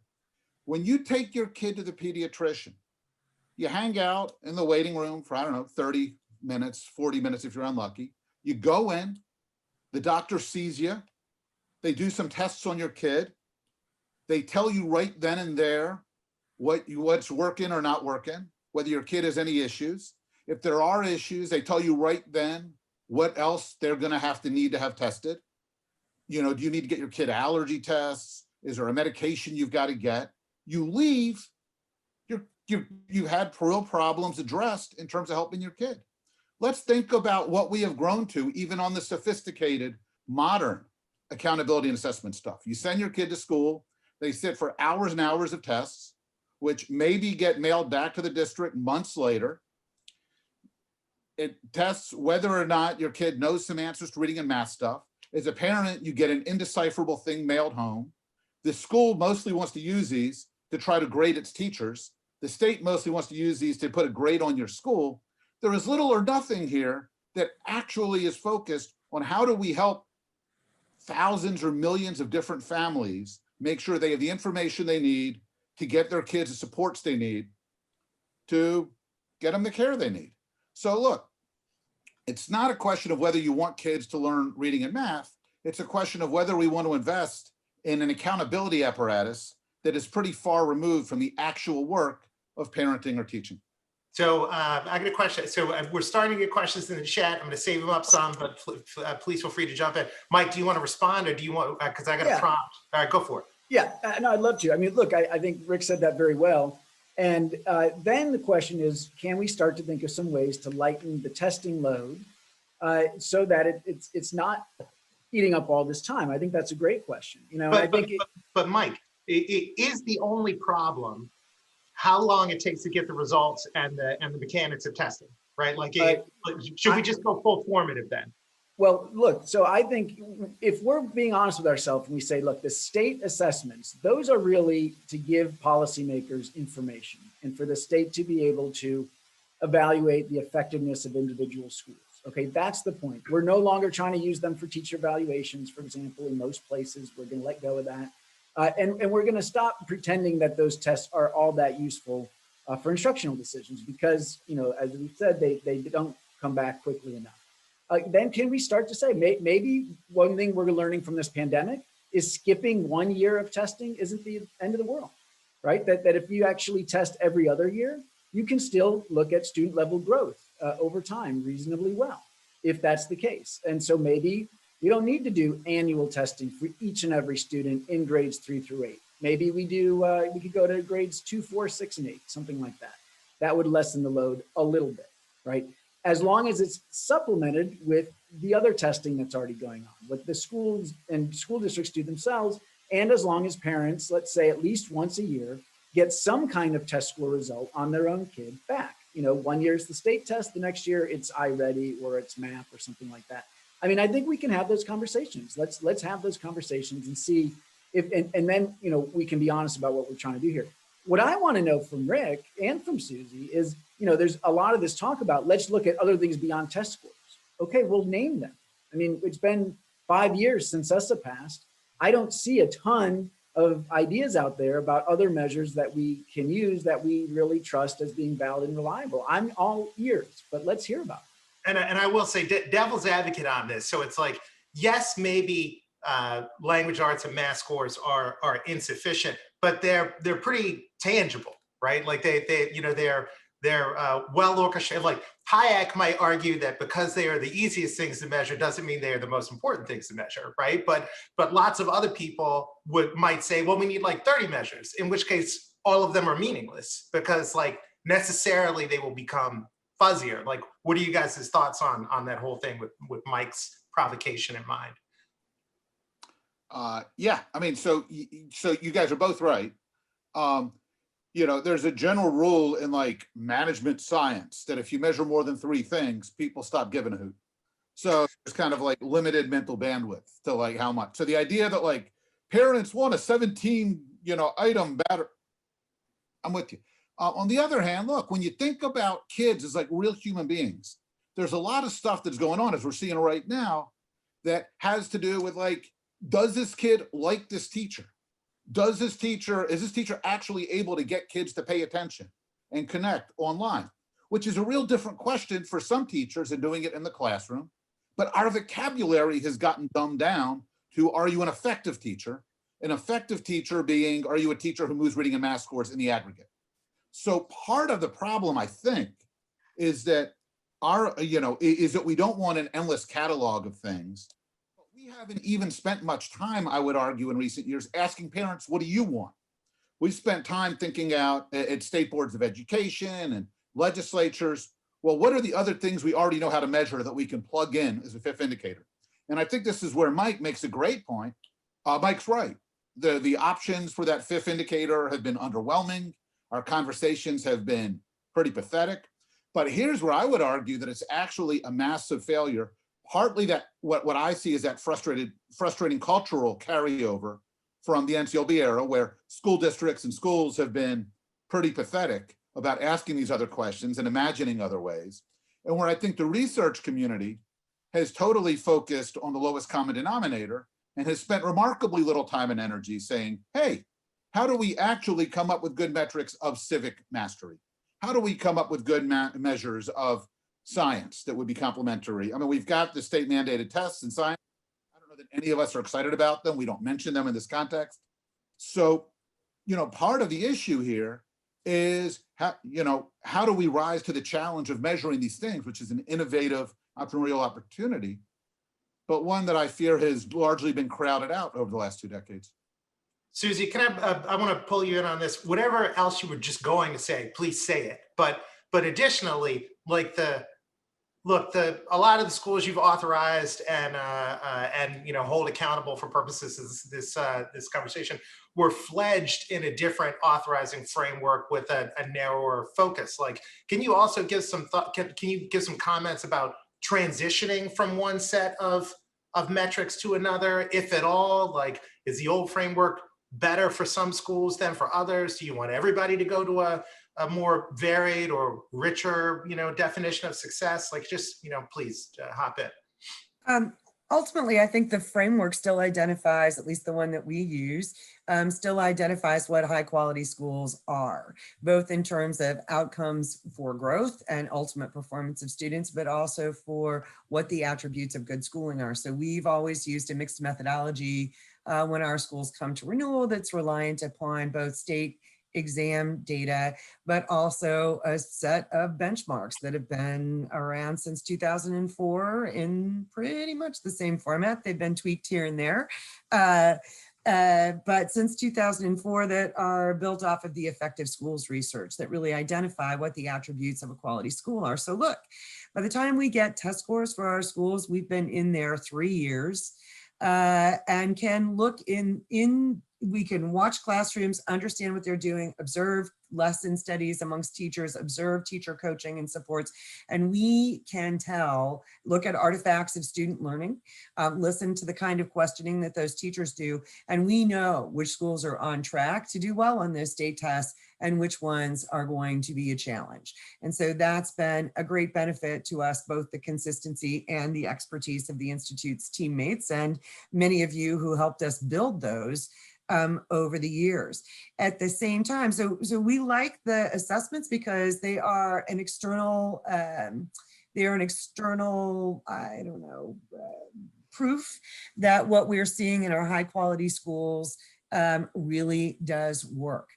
Speaker 2: When you take your kid to the pediatrician, you hang out in the waiting room for, I don't know, 30 minutes, 40 minutes if you're unlucky. You go in, the doctor sees you, they do some tests on your kid. They tell you right then and there what's working or not working, whether your kid has any issues. If there are issues, they tell you right then what else they're going to need to have tested. You know, do you need to get your kid allergy tests? Is there a medication you've got to get? You leave, you've had real problems addressed in terms of helping your kid. Let's think about what we have grown to, even on the sophisticated, modern accountability and assessment stuff. You send your kid to school, they sit for hours and hours of tests, which maybe get mailed back to the district months later. It tests whether or not your kid knows some answers to reading and math stuff. As a parent, you get an indecipherable thing mailed home. The school mostly wants to use these to try to grade its teachers. The state mostly wants to use these to put a grade on your school. There is little or nothing here that actually is focused on how do we help thousands or millions of different families make sure they have the information they need to get their kids the supports they need to get them the care they need. So look, it's not a question of whether you want kids to learn reading and math. It's a question of whether we want to invest in an accountability apparatus that is pretty far removed from the actual work of parenting or teaching.
Speaker 4: So I got a question. So we're starting to get questions in the chat. I'm going to save them up some, but please feel free to jump in. Mike, do you want to respond, or do you want, because I got a prompt. All right, go for it.
Speaker 5: Yeah, no, I'd love to. I mean, look, I think Rick said that very well. And then the question is, can we start to think of some ways to lighten the testing load so that it's not eating up all this time? I think that's a great question. You know,
Speaker 4: but Mike, it is the only problem how long it takes to get the results and the mechanics of testing, right? Like, should we just go full formative then?
Speaker 5: Well, look, so I think if we're being honest with ourselves and we say, look, the state assessments, those are really to give policymakers information and for the state to be able to evaluate the effectiveness of individual schools. Okay, that's the point. We're no longer trying to use them for teacher evaluations, for example. In most places, we're going to let go of that. And we're going to stop pretending that those tests are all that useful for instructional decisions because, you know, as we said, they don't come back quickly enough. Then can we start to say, maybe one thing we're learning from this pandemic is skipping 1 year of testing isn't the end of the world, right? That if you actually test every other year, you can still look at student level growth over time reasonably well, if that's the case. And so maybe we don't need to do annual testing for each and every student in grades 3 through 8. Maybe we could go to grades 2, 4, 6, and 8, something like that. That would lessen the load a little bit, right? As long as it's supplemented with the other testing that's already going on, what the schools and school districts do themselves, and as long as parents, let's say at least once a year, get some kind of test score result on their own kid back. You know, 1 year is the state test, the next year it's iReady or it's math or something like that. I mean, I think we can have those conversations. Let's have those conversations and see if, and then, you know, we can be honest about what we're trying to do here. What I want to know from Rick and from Susie is, you know, there's a lot of this talk about, let's look at other things beyond test scores. Okay, we'll name them. I mean, it's been 5 years since ESSA passed. I don't see a ton of ideas out there about other measures that we can use that we really trust as being valid and reliable. I'm all ears, but let's hear about it.
Speaker 4: And I will say, devil's advocate on this. So it's like, yes, maybe language arts and math scores are insufficient, but they're pretty tangible, right? Like they're well orchestrated. Like Hayek might argue that because they are the easiest things to measure doesn't mean they are the most important things to measure, right? But lots of other people might say, well, we need like 30 measures, in which case all of them are meaningless because like necessarily they will become fuzzier. Like, what are you guys' thoughts on that whole thing with Mike's provocation in mind?
Speaker 2: Yeah, I mean, so you guys are both right. You know, there's a general rule in like management science that if you measure more than 3 things, people stop giving a hoot. So it's kind of like limited mental bandwidth to like how much. So the idea that like parents want a 17, item battery, I'm with you. On the other hand, look, when you think about kids as like real human beings, there's a lot of stuff that's going on as we're seeing right now that has to do with like, does this kid like this teacher? Is this teacher actually able to get kids to pay attention and connect online? Which is a real different question for some teachers than doing it in the classroom. But our vocabulary has gotten dumbed down to, are you an effective teacher? An effective teacher being, are you a teacher who moves reading and math scores in the aggregate? So part of the problem, I think, is that is that we don't want an endless catalog of things. But we haven't even spent much time, I would argue, in recent years asking parents, what do you want? We've spent time thinking out at state boards of education and legislatures, well, what are the other things we already know how to measure that we can plug in as a fifth indicator? And I think this is where Mike makes a great point. Mike's right. The options for that fifth indicator have been underwhelming. Our conversations have been pretty pathetic. But here's where I would argue that it's actually a massive failure. Partly that what I see is that frustrating cultural carryover from the NCLB era, where school districts and schools have been pretty pathetic about asking these other questions and imagining other ways. And where I think the research community has totally focused on the lowest common denominator and has spent remarkably little time and energy saying, hey, how do we actually come up with good metrics of civic mastery? How do we come up with good measures of science that would be complementary? I mean, we've got the state mandated tests in science. I don't know that any of us are excited about them. We don't mention them in this context. So, part of the issue here is how do we rise to the challenge of measuring these things, which is an innovative entrepreneurial opportunity, but one that I fear has largely been crowded out over the last 2 decades.
Speaker 4: Susie, can I want to pull you in on this. Whatever else you were just going to say, please say it. But additionally, like a lot of the schools you've authorized and hold accountable for purposes of this conversation were fledged in a different authorizing framework with a narrower focus. Like, can you also give some thought? Can you give some comments about transitioning from one set of metrics to another, if at all? Like, is the old framework better for some schools than for others? Do you want everybody to go to a more varied or richer, definition of success? Like, just, please hop in.
Speaker 1: Ultimately, I think the framework still identifies, at least the one that we use, still identifies what high quality schools are, both in terms of outcomes for growth and ultimate performance of students, but also for what the attributes of good schooling are. So we've always used a mixed methodology when our schools come to renewal that's reliant upon both state exam data, but also a set of benchmarks that have been around since 2004 in pretty much the same format. They've been tweaked here and there, but since 2004 that are built off of the effective schools research that really identify what the attributes of a quality school are. So look, by the time we get test scores for our schools, we've been in there 3 years and can look we can watch classrooms, understand what they're doing, observe lesson studies amongst teachers, observe teacher coaching and supports, and we can look at artifacts of student learning, listen to the kind of questioning that those teachers do, and we know which schools are on track to do well on those state tests and which ones are going to be a challenge. And so that's been a great benefit to us, both the consistency and the expertise of the Institute's teammates and many of you who helped us build those over the years. At the same time, so we like the assessments because they are an external, proof that what we're seeing in our high quality schools really does work.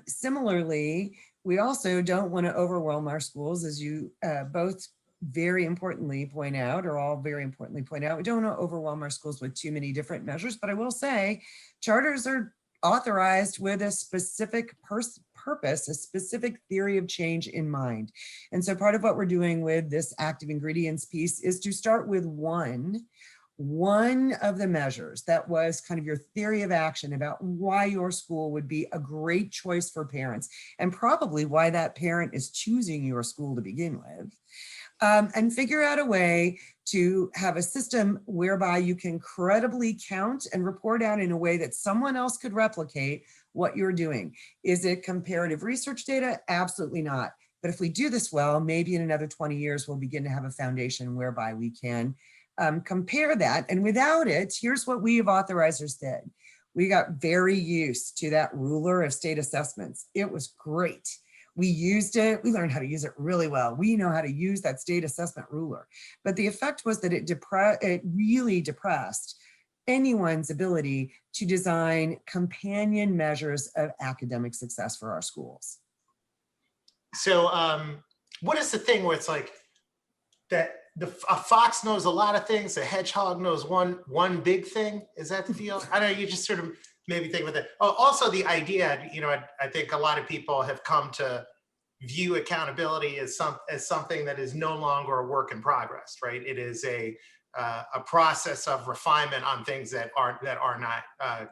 Speaker 1: Similarly, we also don't want to overwhelm our schools, as you both very importantly point out, or all very importantly point out, we don't want to overwhelm our schools with too many different measures, but I will say charters are authorized with a specific purpose, a specific theory of change in mind. And so part of what we're doing with this active ingredients piece is to start with one of the measures that was kind of your theory of action about why your school would be a great choice for parents and probably why that parent is choosing your school to begin with. And figure out a way to have a system whereby you can credibly count and report out in a way that someone else could replicate what you're doing. Is it comparative research data? Absolutely not. But if we do this well, maybe in another 20 years, we'll begin to have a foundation whereby we can compare that. And without it, here's what we as authorizers did. We got very used to that ruler of state assessments. It was great. We used it, we learned how to use it really well. We know how to use that state assessment ruler. But the effect was that it really depressed anyone's ability to design companion measures of academic success for our schools.
Speaker 4: So what is the thing where it's like, that a fox knows a lot of things, a hedgehog knows one big thing. Is that the deal? I don't know, you just sort of maybe think about that. Oh, also the idea, you know, I think a lot of people have come to view accountability as something that is no longer a work in progress, right? It is a process of refinement on things that are not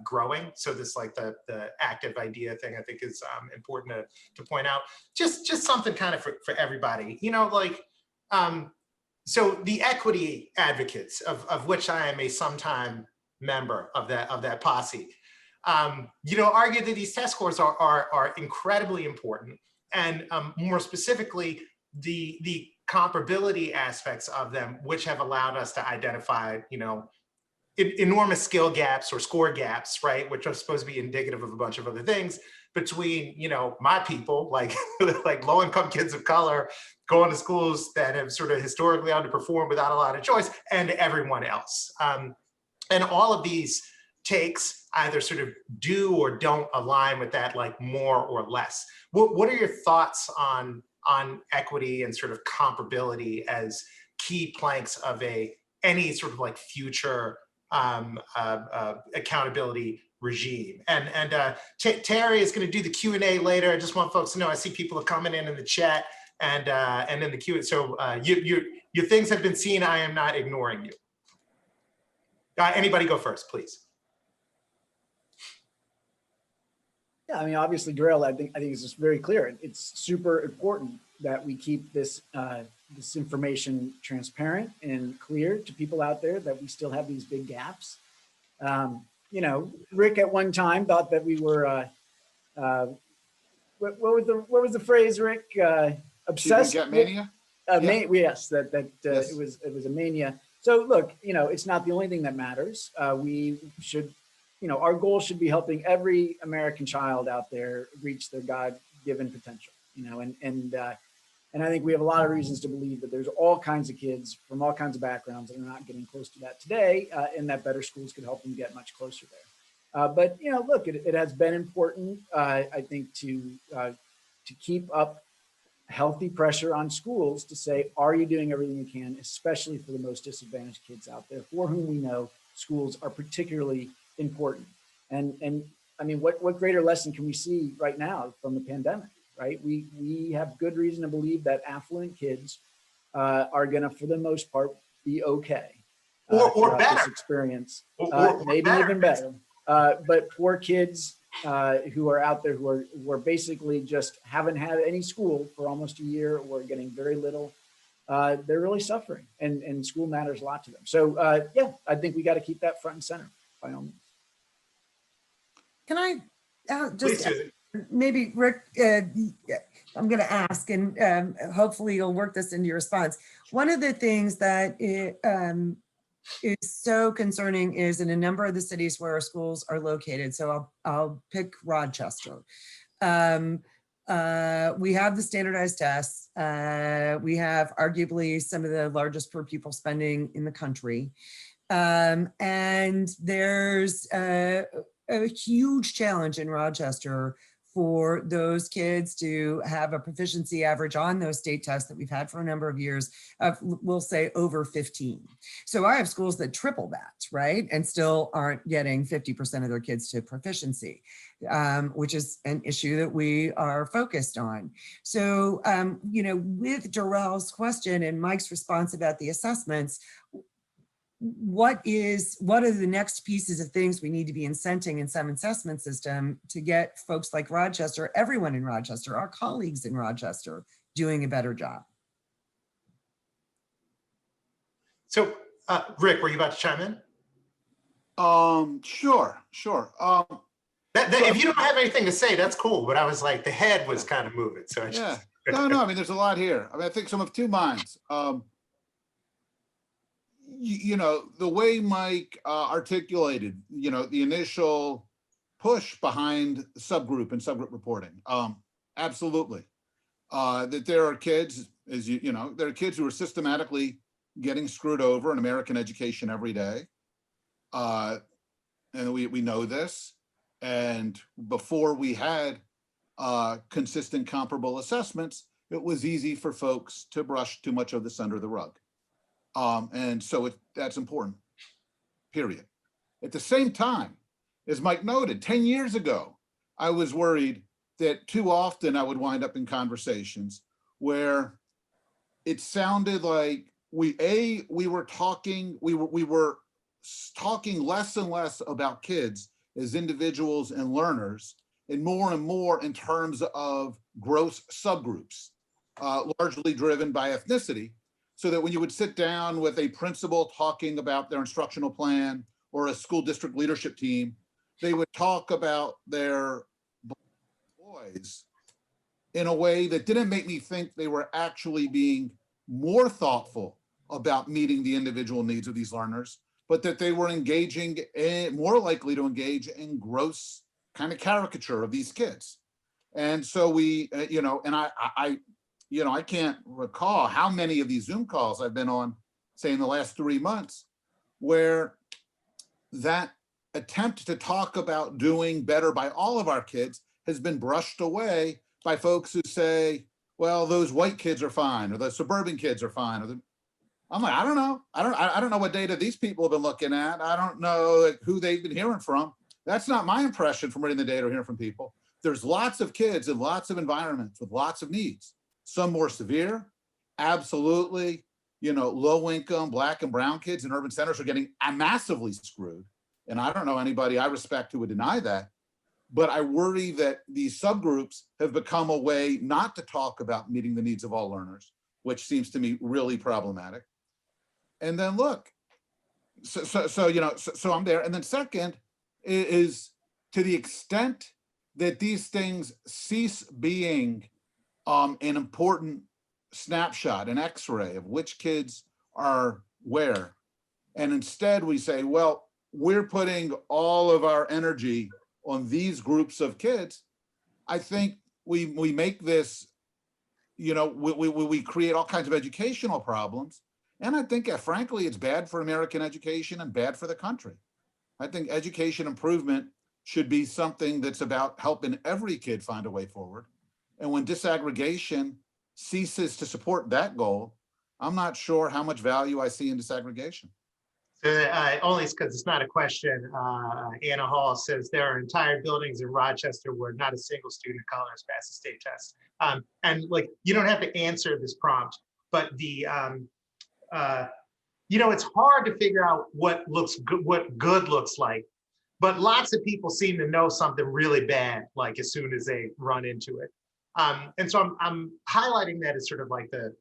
Speaker 4: growing. So this, like the active idea thing, I think is important to point out. Just something kind of for everybody, you know, like so the equity advocates, of which I am a sometime member of that posse, you know, argue that these test scores are incredibly important, and more specifically, the comparability aspects of them, which have allowed us to identify, you know, enormous skill gaps or score gaps, right, which are supposed to be indicative of a bunch of other things between, you know, my people, like like low-income kids of color going to schools that have sort of historically underperformed without a lot of choice, and everyone else. And all of these takes either sort of do or don't align with that, like more or less. What are your thoughts on equity and sort of comparability as key planks of any sort of like future accountability regime? And Terry is going to do the Q&A later. I just want folks to know, I see people are coming in the chat and in the Q&A. So your things have been seen. I am not ignoring you. Anybody go first, please.
Speaker 5: Yeah, I mean, obviously, Derrell, I think it's just very clear. It's super important that we keep this this information transparent and clear to people out there, that we still have these big gaps. You know, Rick at one time thought that we were what was the phrase, Rick? Obsessed.
Speaker 2: Get mania?
Speaker 5: Yes,
Speaker 2: Yes.
Speaker 5: It was a mania. So look, you know, it's not the only thing that matters. We should, you know, our goal should be helping every American child out there reach their God-given potential, you know, and I think we have a lot of reasons to believe that there's all kinds of kids from all kinds of backgrounds that are not getting close to that today, and that better schools could help them get much closer there. But, you know, look, it has been important, I think, to keep up healthy pressure on schools to say, are you doing everything you can, especially for the most disadvantaged kids out there, for whom we know schools are particularly important. And I mean, what greater lesson can we see right now from the pandemic, right? We have good reason to believe that affluent kids are gonna, for the most part, be okay.
Speaker 4: Or better.
Speaker 5: This experience,
Speaker 4: Or
Speaker 5: maybe
Speaker 4: better.
Speaker 5: even better. But poor kids who are out there who are basically just haven't had any school for almost a year, or getting very little, they're really suffering, and school matters a lot to them. So yeah, I think we got to keep that front and center by all means.
Speaker 1: Can I just
Speaker 4: Please, Susie.
Speaker 1: maybe, Rick, I'm going to ask, and hopefully you'll work this into your response. One of the things that is so concerning is in a number of the cities where our schools are located. So I'll pick Rochester. We have the standardized tests. We have arguably some of the largest per pupil spending in the country. And there's a huge challenge in Rochester for those kids to have a proficiency average on those state tests that we've had for a number of years of, we'll say, over 15. So I have schools that triple that, right? And still aren't getting 50% of their kids to proficiency, which is an issue that we are focused on. So, you know, with Derrell's question and Mike's response about the assessments, what are the next pieces of things we need to be incenting in some assessment system to get folks like Rochester, everyone in Rochester, our colleagues in Rochester, doing a better job?
Speaker 4: So, Rick, were you about to chime in?
Speaker 2: Sure.
Speaker 4: If you don't have anything to say, that's cool. But I was like, the head was kind of moving. So I
Speaker 2: Yeah.
Speaker 4: just...
Speaker 2: No, I mean, there's a lot here. I mean, I think some of two minds. You know, the way Mike articulated, you know, the initial push behind subgroup and subgroup reporting. Absolutely. That there are kids, as you know, there are kids who are systematically getting screwed over in American education every day. And we know this. And before we had consistent comparable assessments, it was easy for folks to brush too much of this under the rug. And so that's important, period. At the same time, as Mike noted, 10 years ago, I was worried that too often I would wind up in conversations where it sounded like we were talking less and less about kids as individuals and learners, and more in terms of gross subgroups, largely driven by ethnicity, so that when you would sit down with a principal talking about their instructional plan or a school district leadership team, they would talk about their boys in a way that didn't make me think they were actually being more thoughtful about meeting the individual needs of these learners, but that they were engaging more likely to engage in gross kind of caricature of these kids. And so we, and I can't recall how many of these Zoom calls I've been on, say in the last 3 months, where that attempt to talk about doing better by all of our kids has been brushed away by folks who say, well, those white kids are fine, or the suburban kids are fine. I'm like, I don't know. I don't know what data these people have been looking at. I don't know who they've been hearing from. That's not my impression from reading the data or hearing from people. There's lots of kids in lots of environments with lots of needs. Some more severe, absolutely. Low income Black and brown kids in urban centers are getting massively screwed. And I don't know anybody I respect who would deny that. But I worry that these subgroups have become a way not to talk about meeting the needs of all learners, which seems to me really problematic. And then look, so I'm there. And then second is to the extent that these things cease being an important snapshot, an X-ray of which kids are where, and instead we say, well, we're putting all of our energy on these groups of kids, I think we make this, we create all kinds of educational problems. And I think, frankly, it's bad for American education and bad for the country. I think education improvement should be something that's about helping every kid find a way forward. And when disaggregation ceases to support that goal, I'm not sure how much value I see in disaggregation.
Speaker 4: Only because it's not a question. Anna Hall says there are entire buildings in Rochester where not a single student of color has passed the state test. And like, you don't have to answer this prompt, but the, it's hard to figure out what good looks like, but lots of people seem to know something really bad, like as soon as they run into it. And so I'm highlighting that as sort of like the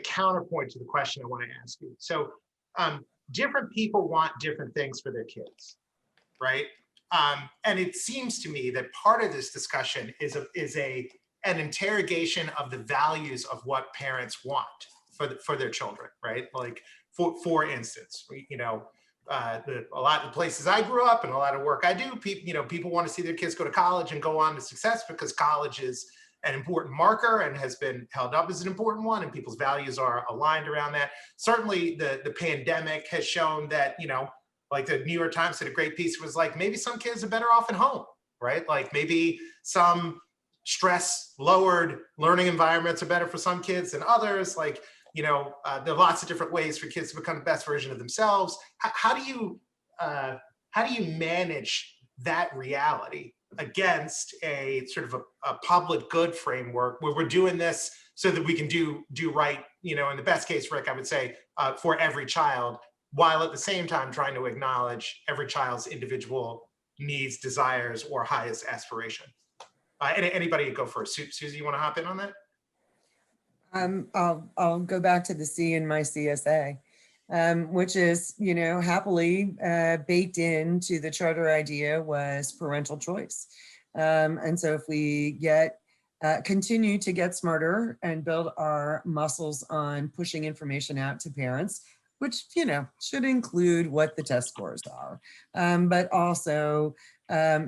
Speaker 4: counterpoint to the question I want to ask you. So, different people want different things for their kids, right? And it seems to me that part of this discussion is an interrogation of the values of what parents want for their children, right? Like, for instance, a lot of the places I grew up and a lot of work I do, people want to see their kids go to college and go on to success because college is an important marker and has been held up as an important one, and people's values are aligned around that. Certainly the pandemic has shown that, like the New York Times did a great piece, was like, maybe some kids are better off at home, right? Like maybe some stress lowered learning environments are better for some kids than others. Like, there are lots of different ways for kids to become the best version of themselves. How do you manage that reality against a sort of a public good framework where we're doing this so that we can do right, in the best case, Rick, I would say, for every child, while at the same time trying to acknowledge every child's individual needs, desires, or highest aspiration? Anybody go first? Susie, you want to hop in on that?
Speaker 1: I'll go back to the C in my CSA, which is, happily baked into the charter idea was parental choice. And so if we continue to get smarter and build our muscles on pushing information out to parents, which, should include what the test scores are, but also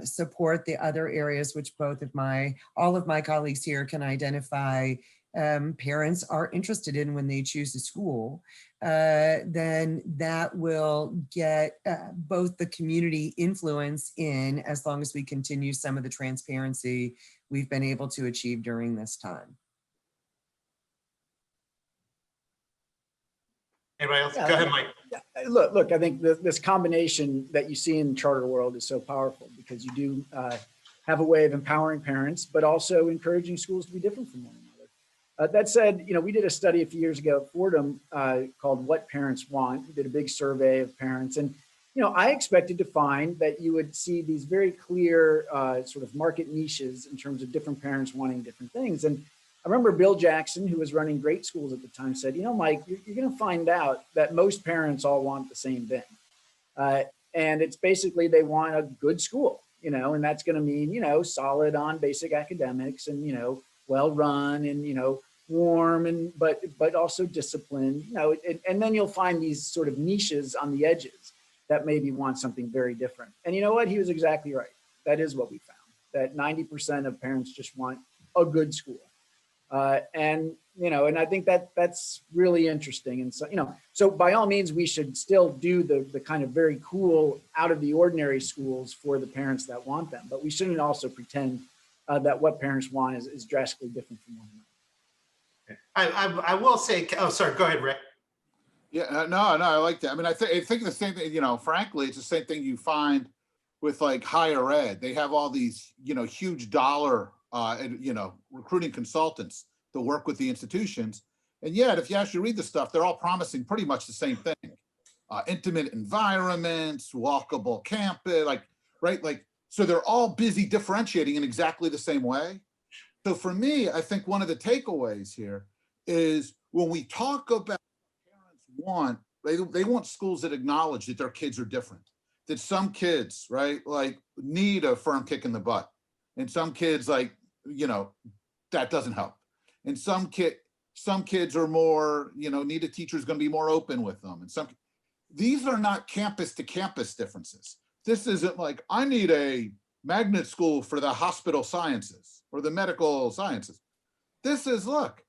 Speaker 1: support the other areas which all of my colleagues here can identify parents are interested in when they choose a school, then that will get both the community influence in, as long as we continue some of the transparency we've been able to achieve during this time.
Speaker 4: Anybody else?
Speaker 5: Yeah.
Speaker 4: Go ahead, Mike.
Speaker 5: Yeah, look, I think this combination that you see in the charter world is so powerful because you do have a way of empowering parents, but also encouraging schools to be different from one another. That said, we did a study a few years ago at Fordham called What Parents Want. We did a big survey of parents, and I expected to find that you would see these very clear sort of market niches in terms of different parents wanting different things. And I remember Bill Jackson, who was running great schools at the time, said, Mike, you're going to find out that most parents all want the same thing. And it's basically they want a good school, and that's going to mean, solid on basic academics and, well run and, warm and but also disciplined, and then you'll find these sort of niches on the edges that maybe want something very different. And you know what? He was exactly right. That is what we found, that 90% of parents just want a good school. And I think that's really interesting. And so by all means, we should still do the kind of very cool, out of the ordinary schools for the parents that want them. But we shouldn't also pretend that what parents want is drastically different from one another.
Speaker 4: I will say, oh, sorry, go ahead, Rick.
Speaker 2: Yeah, no, I like that. I mean, I think the same thing, frankly, it's the same thing you find with like higher ed. They have all these, huge dollar, recruiting consultants to work with the institutions. And yet, if you actually read the stuff, they're all promising pretty much the same thing. Intimate environments, walkable campus, so they're all busy differentiating in exactly the same way. So for me, I think one of the takeaways here is when we talk about want, they want schools that acknowledge that their kids are different, that some kids, right, need a firm kick in the butt, and some kids that doesn't help, and some kids are more, need a teacher who's going to be more open with them, and these are not campus to campus differences. This isn't like I need a magnet school for the hospital sciences or the medical sciences. This is, look,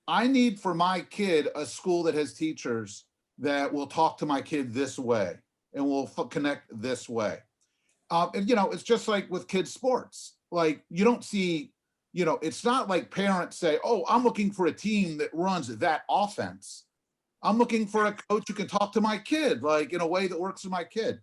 Speaker 2: I need for my kid a school that has teachers that will talk to my kid this way and will connect this way. And it's just like with kids' sports. Like you don't see, it's not like parents say, oh, I'm looking for a team that runs that offense. I'm looking for a coach who can talk to my kid, in a way that works for my kid.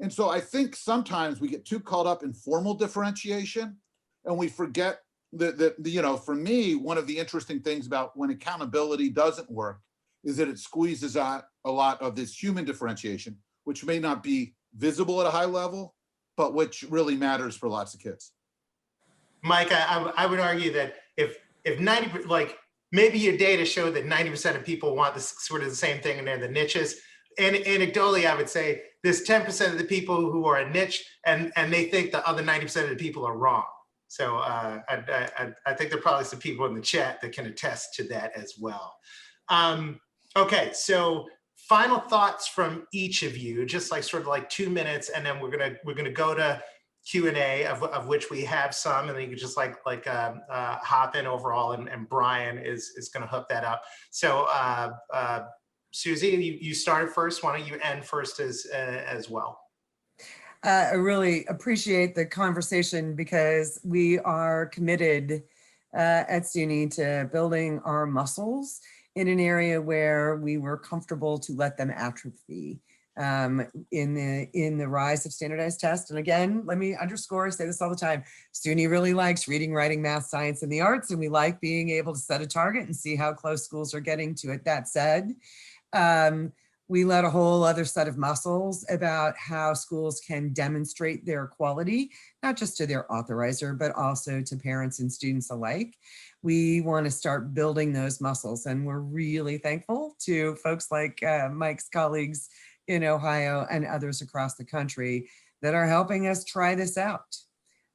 Speaker 2: And so I think sometimes we get too caught up in formal differentiation and we forget that, for me, one of the interesting things about when accountability doesn't work is that it squeezes out a lot of this human differentiation, which may not be visible at a high level, but which really matters for lots of kids.
Speaker 4: Mike, I would argue that if 90, maybe your data showed that 90% of people want this sort of the same thing and they're the niches. And anecdotally, I would say there's 10% of the people who are a niche and they think the other 90% of the people are wrong. So I think there are probably some people in the chat that can attest to that as well. Okay, so final thoughts from each of you, just sort of 2 minutes, and then we're gonna go to Q&A of which we have some, and then you can just hop in overall, and Bryan is gonna hook that up. So Susie, you started first. Why don't you end first as well?
Speaker 1: I really appreciate the conversation because we are committed at SUNY to building our muscles in an area where we were comfortable to let them atrophy in the rise of standardized tests. And again, let me underscore, I say this all the time, SUNY really likes reading, writing, math, science, and the arts, and we like being able to set a target and see how close schools are getting to it. That said, we let a whole other set of muscles about how schools can demonstrate their quality, not just to their authorizer, but also to parents and students alike. We want to start building those muscles, and we're really thankful to folks like Mike's colleagues in Ohio and others across the country that are helping us try this out.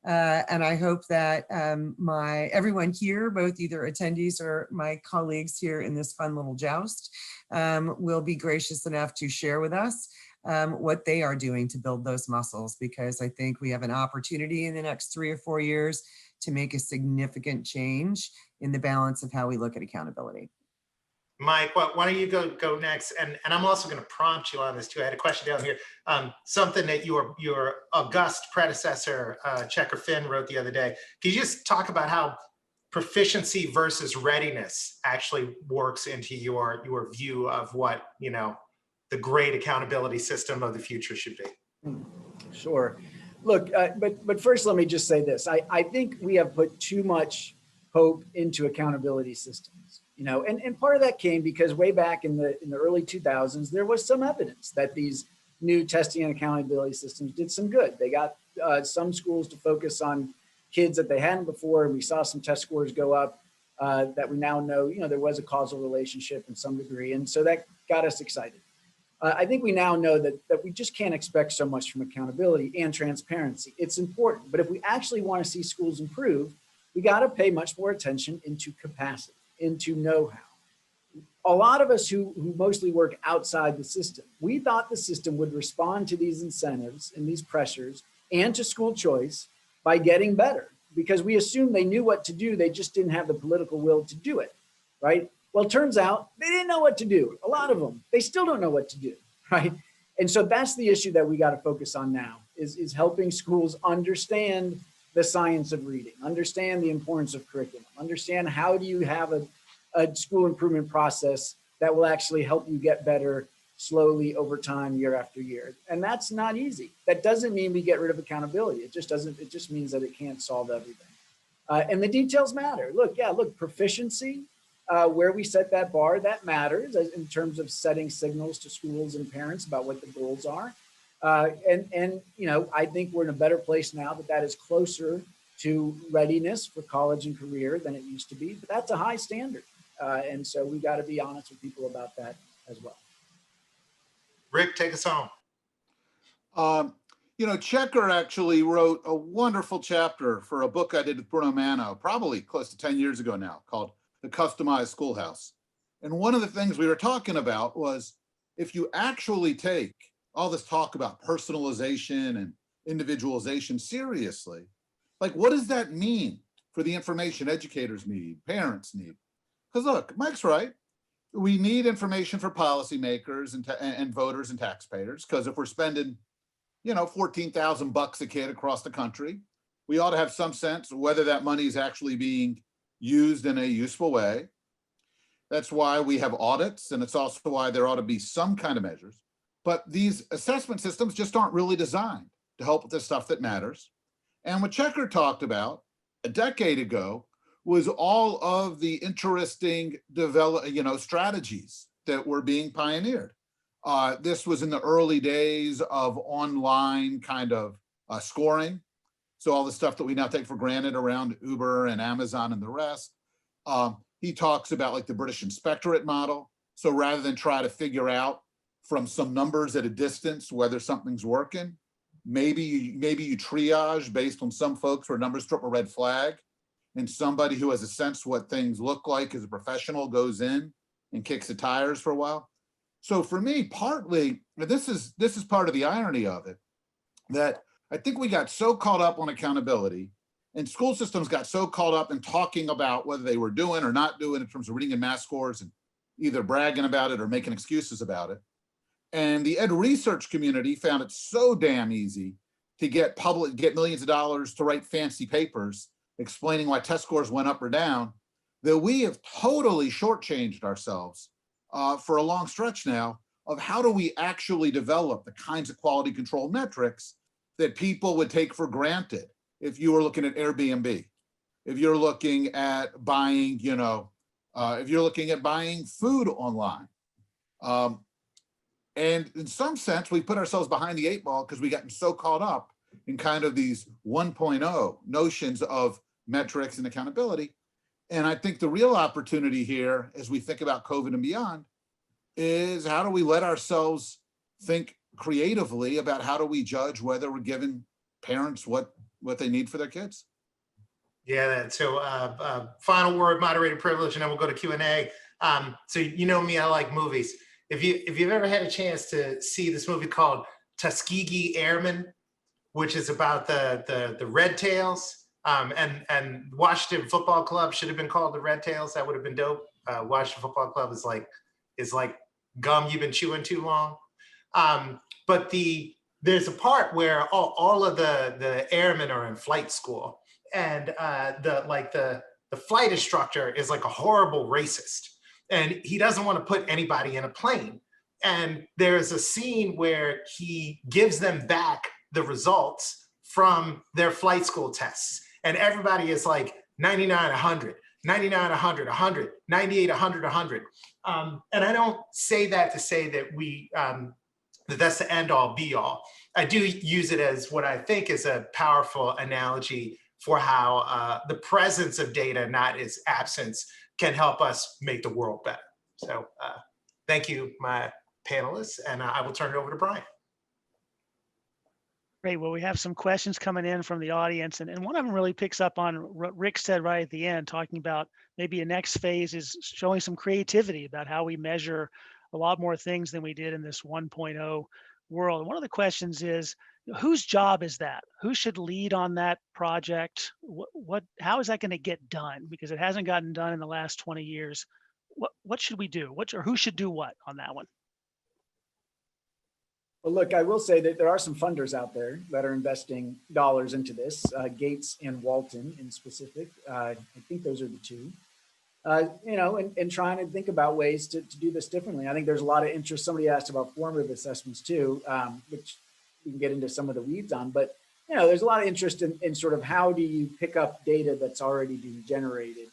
Speaker 1: And I hope that everyone here, both either attendees or my colleagues here in this fun little joust, will be gracious enough to share with us what they are doing to build those muscles, because I think we have an opportunity in the next 3 or 4 years to make a significant change in the balance of how we look at accountability.
Speaker 4: Mike, why don't you go next? And I'm also going to prompt you on this too. I had a question down here. Something that your august predecessor, Checker Finn, wrote the other day. Can you just talk about how proficiency versus readiness actually works into your view of what, you know, the great accountability system of the future should be.
Speaker 5: Sure. Look, but first, let me just say this. I think we have put too much hope into accountability systems, you know, and part of that came because way back in the early 2000s, there was some evidence that these new testing and accountability systems did some good. They got some schools to focus on kids that they hadn't before, and we saw some test scores go up that we now know, you know, there was a causal relationship in some degree. And so that got us excited. I think we now know that we just can't expect so much from accountability and transparency. It's important, but if we actually want to see schools improve, we got to pay much more attention into capacity, into know-how. A lot of us who mostly work outside the system, we thought the system would respond to these incentives and these pressures and to school choice by getting better, because we assumed they knew what to do, they just didn't have the political will to do it, right? Well, it turns out they didn't know what to do. A lot of them, they still don't know what to do, right? And so that's the issue that we got to focus on now, is helping schools understand the science of reading, understand the importance of curriculum, understand how do you have a school improvement process that will actually help you get better slowly over time, year after year. And that's not easy. That doesn't mean we get rid of accountability. It just means that it can't solve everything. And the details matter. Look, proficiency, where we set that bar, that matters in terms of setting signals to schools and parents about what the goals are. And you know, I think we're in a better place now that is closer to readiness for college and career than it used to be, but that's a high standard. And so we got to be honest with people about that as well.
Speaker 4: Rick, take us home.
Speaker 2: You know, Checker actually wrote a wonderful chapter for a book I did with Bruno Mano, probably close to 10 years ago now, called The Customized Schoolhouse. And one of the things we were talking about was, if you actually take all this talk about personalization and individualization seriously, like, what does that mean for the information educators need, parents need? Because look, Mike's right. We need information for policymakers and voters and taxpayers, because if we're spending, you know, $14,000 a kid across the country, we ought to have some sense of whether that money is actually being used in a useful way. That's why we have audits, and it's also why there ought to be some kind of measures. But these assessment systems just aren't really designed to help with the stuff that matters. And what Checker talked about a decade ago was all of the interesting strategies that were being pioneered. This was in the early days of online kind of scoring. So all the stuff that we now take for granted around Uber and Amazon and the rest. He talks about like the British inspectorate model. So rather than try to figure out from some numbers at a distance whether something's working, maybe you triage based on some folks where numbers trip a red flag, and somebody who has a sense what things look like as a professional goes in and kicks the tires for a while. So for me, partly, this is part of the irony of it, that I think we got so caught up on accountability, and school systems got so caught up in talking about whether they were doing or not doing in terms of reading and math scores, and either bragging about it or making excuses about it. And the ed research community found it so damn easy to get millions of dollars to write fancy papers explaining why test scores went up or down, that we have totally shortchanged ourselves for a long stretch now of how do we actually develop the kinds of quality control metrics that people would take for granted if you were looking at Airbnb, if you're looking at buying, if you're looking at buying food online. And in some sense, we put ourselves behind the eight ball because we gotten so caught up in kind of these 1.0 notions of metrics and accountability. And I think the real opportunity here, as we think about COVID and beyond, is how do we let ourselves think creatively about how do we judge whether we're giving parents what they need for their kids?
Speaker 4: Yeah, so final word, moderator privilege, and then we'll go to Q&A. So you know me, I like movies. If you've ever had a chance to see this movie called Tuskegee Airmen, which is about the Red Tails, and Washington Football Club should have been called the Red Tails. That would have been dope. Washington Football Club is like gum you've been chewing too long. But there's a part where all of the airmen are in flight school, and the the flight instructor is like a horrible racist and he doesn't want to put anybody in a plane. And there's a scene where he gives them back the results from their flight school tests. And everybody is like 99, 100, 99, 100, 100, 98, 100, 100. And I don't say that to say that that's the end all be all. I do use it as what I think is a powerful analogy for how the presence of data, not its absence, can help us make the world better. So thank you, my panelists, and I will turn it over to Bryan.
Speaker 6: Great. Well, we have some questions coming in from the audience, and one of them really picks up on what Rick said right at the end, talking about maybe a next phase is showing some creativity about how we measure a lot more things than we did in this 1.0 world. And one of the questions is, whose job is that? Who should lead on that project? How is that going to get done? Because it hasn't gotten done in the last 20 years. What should we do? Or who should do what on that one?
Speaker 5: Well, look, I will say that there are some funders out there that are investing dollars into this, Gates and Walton in specific. I think those are the two, and trying to think about ways to do this differently. I think there's a lot of interest. Somebody asked about formative assessments too, which we can get into some of the weeds on, but there's a lot of interest in sort of how do you pick up data that's already being generated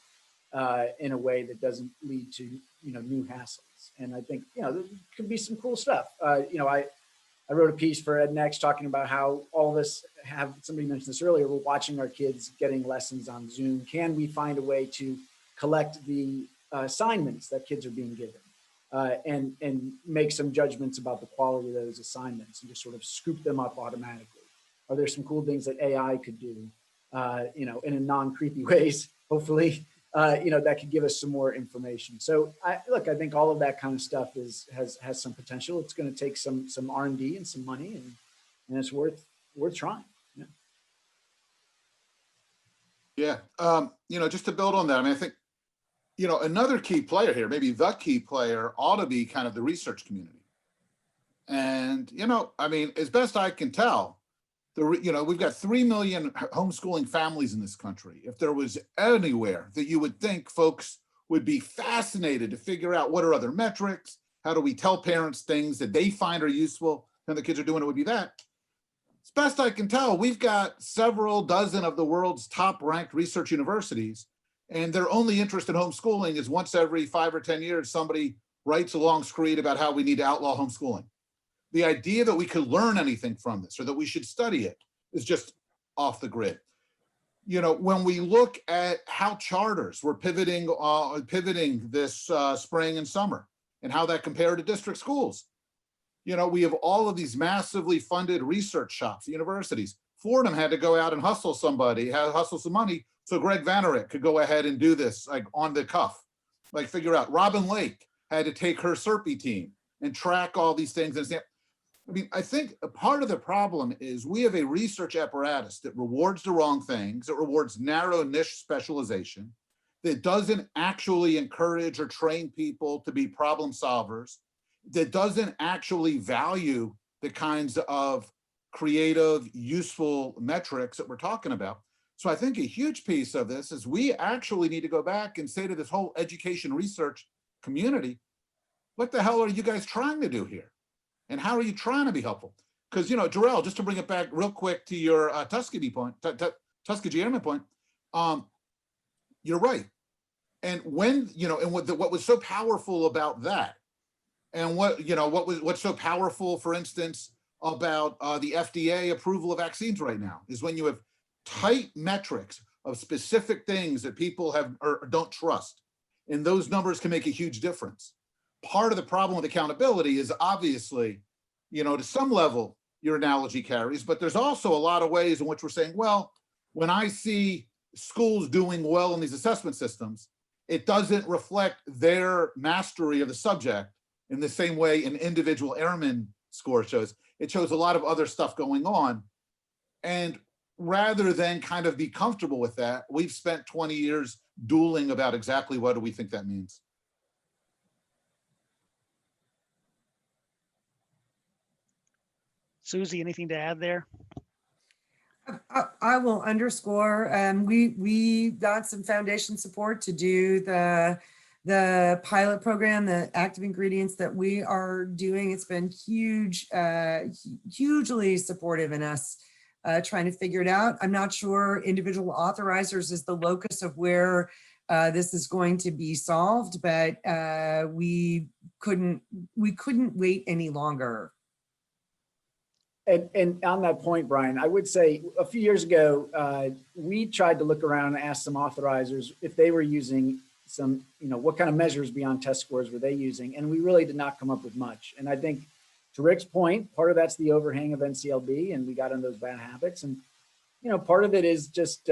Speaker 5: in a way that doesn't lead to, new hassles. And I think, there could be some cool stuff. I wrote a piece for EdNext talking about how all of us have, somebody mentioned this earlier, we're watching our kids getting lessons on Zoom. Can we find a way to collect the assignments that kids are being given and make some judgments about the quality of those assignments and just sort of scoop them up automatically? Are there some cool things that AI could do, in a non-creepy ways, hopefully, that could give us some more information. So I think all of that kind of stuff has some potential. It's going to take some R&D and some money, and it's worth trying.
Speaker 2: Yeah. Just to build on that, I mean, I think, another key player here, maybe the key player, ought to be kind of the research community. And, as best I can tell, we've got 3 million homeschooling families in this country. If there was anywhere that you would think folks would be fascinated to figure out what are other metrics, how do we tell parents things that they find are useful and the kids are doing, it would be that. As best I can tell, we've got several dozen of the world's top ranked research universities, and their only interest in homeschooling is once every 5 or 10 years, somebody writes a long screed about how we need to outlaw homeschooling. The idea that we could learn anything from this or that we should study it is just off the grid. When we look at how charters were pivoting this spring and summer and how that compared to district schools, we have all of these massively funded research shops, universities. Fordham had to go out and hustle some money so Greg Vanerick could go ahead and do this like on the cuff, like figure out. Robin Lake had to take her SERPI team and track all these things and say, I think a part of the problem is we have a research apparatus that rewards the wrong things, that rewards narrow niche specialization, that doesn't actually encourage or train people to be problem solvers, that doesn't actually value the kinds of creative, useful metrics that we're talking about. So I think a huge piece of this is we actually need to go back and say to this whole education research community, what the hell are you guys trying to do here? And how are you trying to be helpful? Because, Derrell, just to bring it back real quick to your Tuskegee Airmen point, you're right. And when, and what was so powerful about that, and what's so powerful, for instance, about the FDA approval of vaccines right now is when you have tight metrics of specific things that people have or don't trust, and those numbers can make a huge difference. Part of the problem with accountability is obviously, to some level, your analogy carries, but there's also a lot of ways in which we're saying, well, when I see schools doing well in these assessment systems, it doesn't reflect their mastery of the subject in the same way an individual airman score shows. It shows a lot of other stuff going on. And rather than kind of be comfortable with that, we've spent 20 years dueling about exactly what do we think that means.
Speaker 6: Susie, anything to add there?
Speaker 1: I will underscore, we got some foundation support to do the pilot program, the active ingredients that we are doing. It's been hugely supportive in us trying to figure it out. I'm not sure individual authorizers is the locus of where this is going to be solved, but we couldn't wait any longer.
Speaker 5: And on that point, Brian, I would say a few years ago, we tried to look around and ask some authorizers if they were using some, what kind of measures beyond test scores were they using? And we really did not come up with much. And I think to Rick's point, part of that's the overhang of NCLB, and we got into those bad habits. And, part of it is just,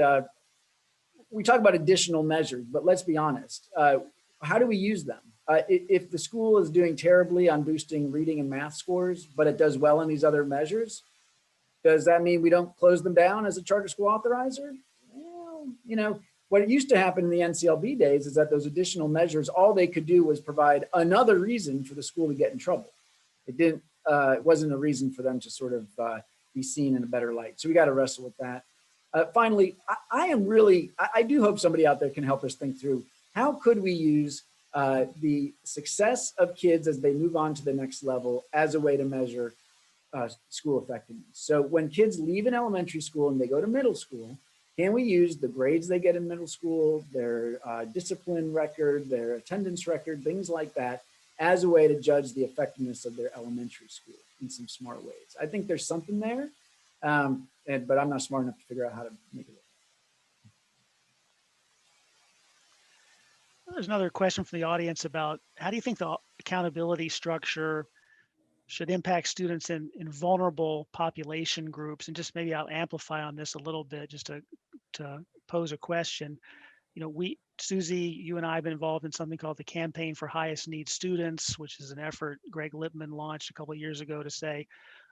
Speaker 5: we talk about additional measures, but let's be honest. How do we use them? If the school is doing terribly on boosting reading and math scores, but it does well in these other measures, does that mean we don't close them down as a charter school authorizer? Well, what used to happen in the NCLB days is that those additional measures, all they could do was provide another reason for the school to get in trouble. It wasn't a reason for them to sort of be seen in a better light. So we got to wrestle with that. Finally, I do hope somebody out there can help us think through how could we use the success of kids as they move on to the next level as a way to measure school effectiveness. So when kids leave an elementary school and they go to middle school, can we use the grades they get in middle school, their discipline record, their attendance record, things like that, as a way to judge the effectiveness of their elementary school in some smart ways? I think there's something there, but I'm not smart enough to figure out how to make it work.
Speaker 6: There's another question from the audience about how do you think the accountability structure should impact students in vulnerable population groups? And just maybe I'll amplify on this a little bit just to pose a question. Susie, you and I have been involved in something called the Campaign for Highest Need Students, which is an effort Greg Lippman launched a couple of years ago to say,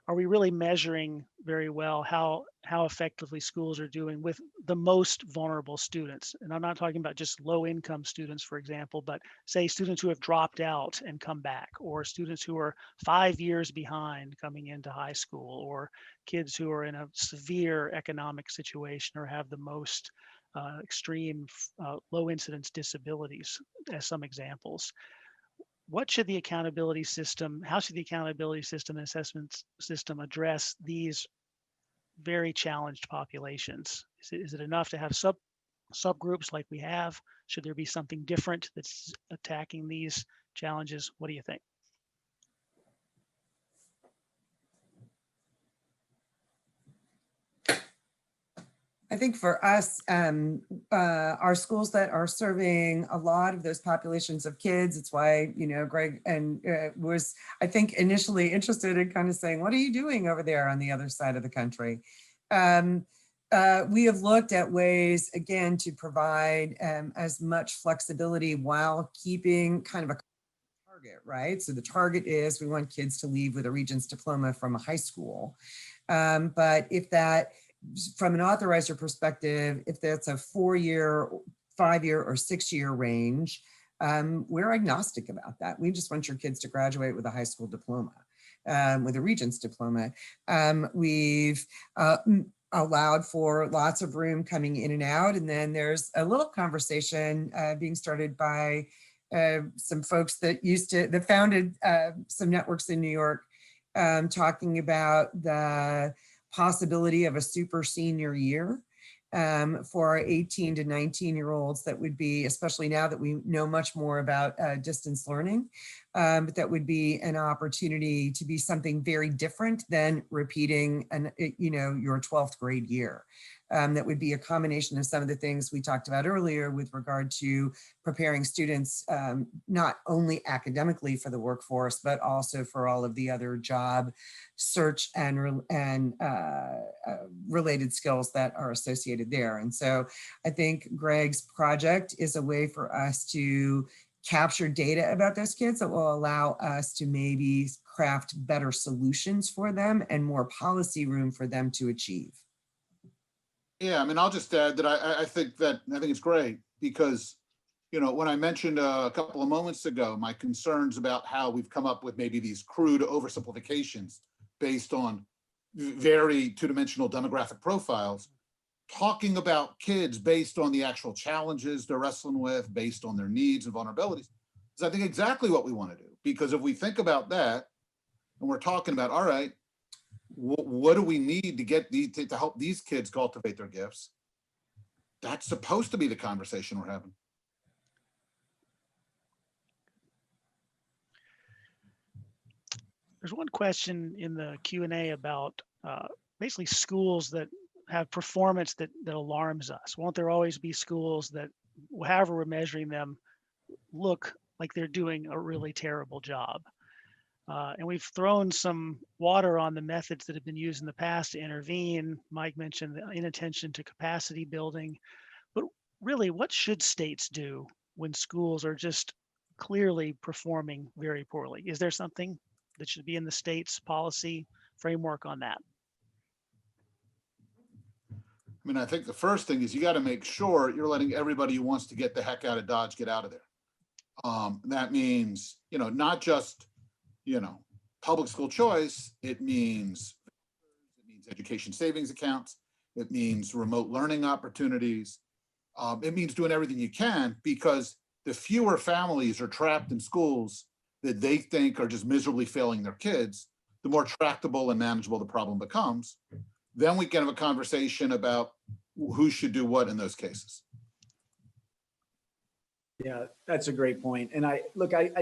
Speaker 6: are we really measuring very well how effectively schools are doing with the most vulnerable students? And I'm not talking about just low income students, for example, but say students who have dropped out and come back, or students who are 5 years behind coming into high school, or kids who are in a severe economic situation or have the most extreme low incidence disabilities as some examples. How should the accountability system and assessment system address these very challenged populations? Is it enough to have subgroups like we have? Should there be something different that's attacking these challenges? What do you think?
Speaker 1: I think for us, our schools that are serving a lot of those populations of kids, it's why, Greg was, I think, initially interested in kind of saying, what are you doing over there on the other side of the country? We have looked at ways, again, to provide as much flexibility while keeping kind of a target, right? So the target is we want kids to leave with a Regents diploma from a high school. But if that, from an authorizer perspective, if that's a 4-year, 5-year, or 6-year range, we're agnostic about that. We just want your kids to graduate with a high school diploma, with a Regents diploma. We've allowed for lots of room coming in and out. And then there's a little conversation being started by some folks that founded some networks in New York, talking about the possibility of a super senior year for our 18 to 19-year-olds. That would be, especially now that we know much more about distance learning, but that would be an opportunity to be something very different than repeating your 12th grade year. That would be a combination of some of the things we talked about earlier with regard to preparing students not only academically for the workforce, but also for all of the other job search and related skills that are associated there. And so I think Greg's project is a way for us to capture data about those kids that will allow us to maybe craft better solutions for them and more policy room for them to achieve.
Speaker 2: Yeah, I mean, I'll just add that I think it's great because, when I mentioned a couple of moments ago, my concerns about how we've come up with maybe these crude oversimplifications based on very two-dimensional demographic profiles, talking about kids based on the actual challenges they're wrestling with, based on their needs and vulnerabilities, is I think exactly what we want to do. Because if we think about that, and we're talking about, all right, what do we need to get to help these kids cultivate their gifts? That's supposed to be the conversation we're having.
Speaker 6: There's one question in the Q&A about basically schools that have performance that alarms us. Won't there always be schools that, however we're measuring them, look like they're doing a really terrible job? And we've thrown some water on the methods that have been used in the past to intervene. Mike mentioned the inattention to capacity building. But really, what should states do when schools are just clearly performing very poorly? Is there something that should be in the state's policy framework on that?
Speaker 2: I mean, I think the first thing is you got to make sure you're letting everybody who wants to get the heck out of Dodge get out of there. That means, not just, public school choice. It means education savings accounts. It means remote learning opportunities. It means doing everything you can, because the fewer families are trapped in schools that they think are just miserably failing their kids, the more tractable and manageable the problem becomes. Then we can have a conversation about who should do what in those cases.
Speaker 5: Yeah, that's a great point. And I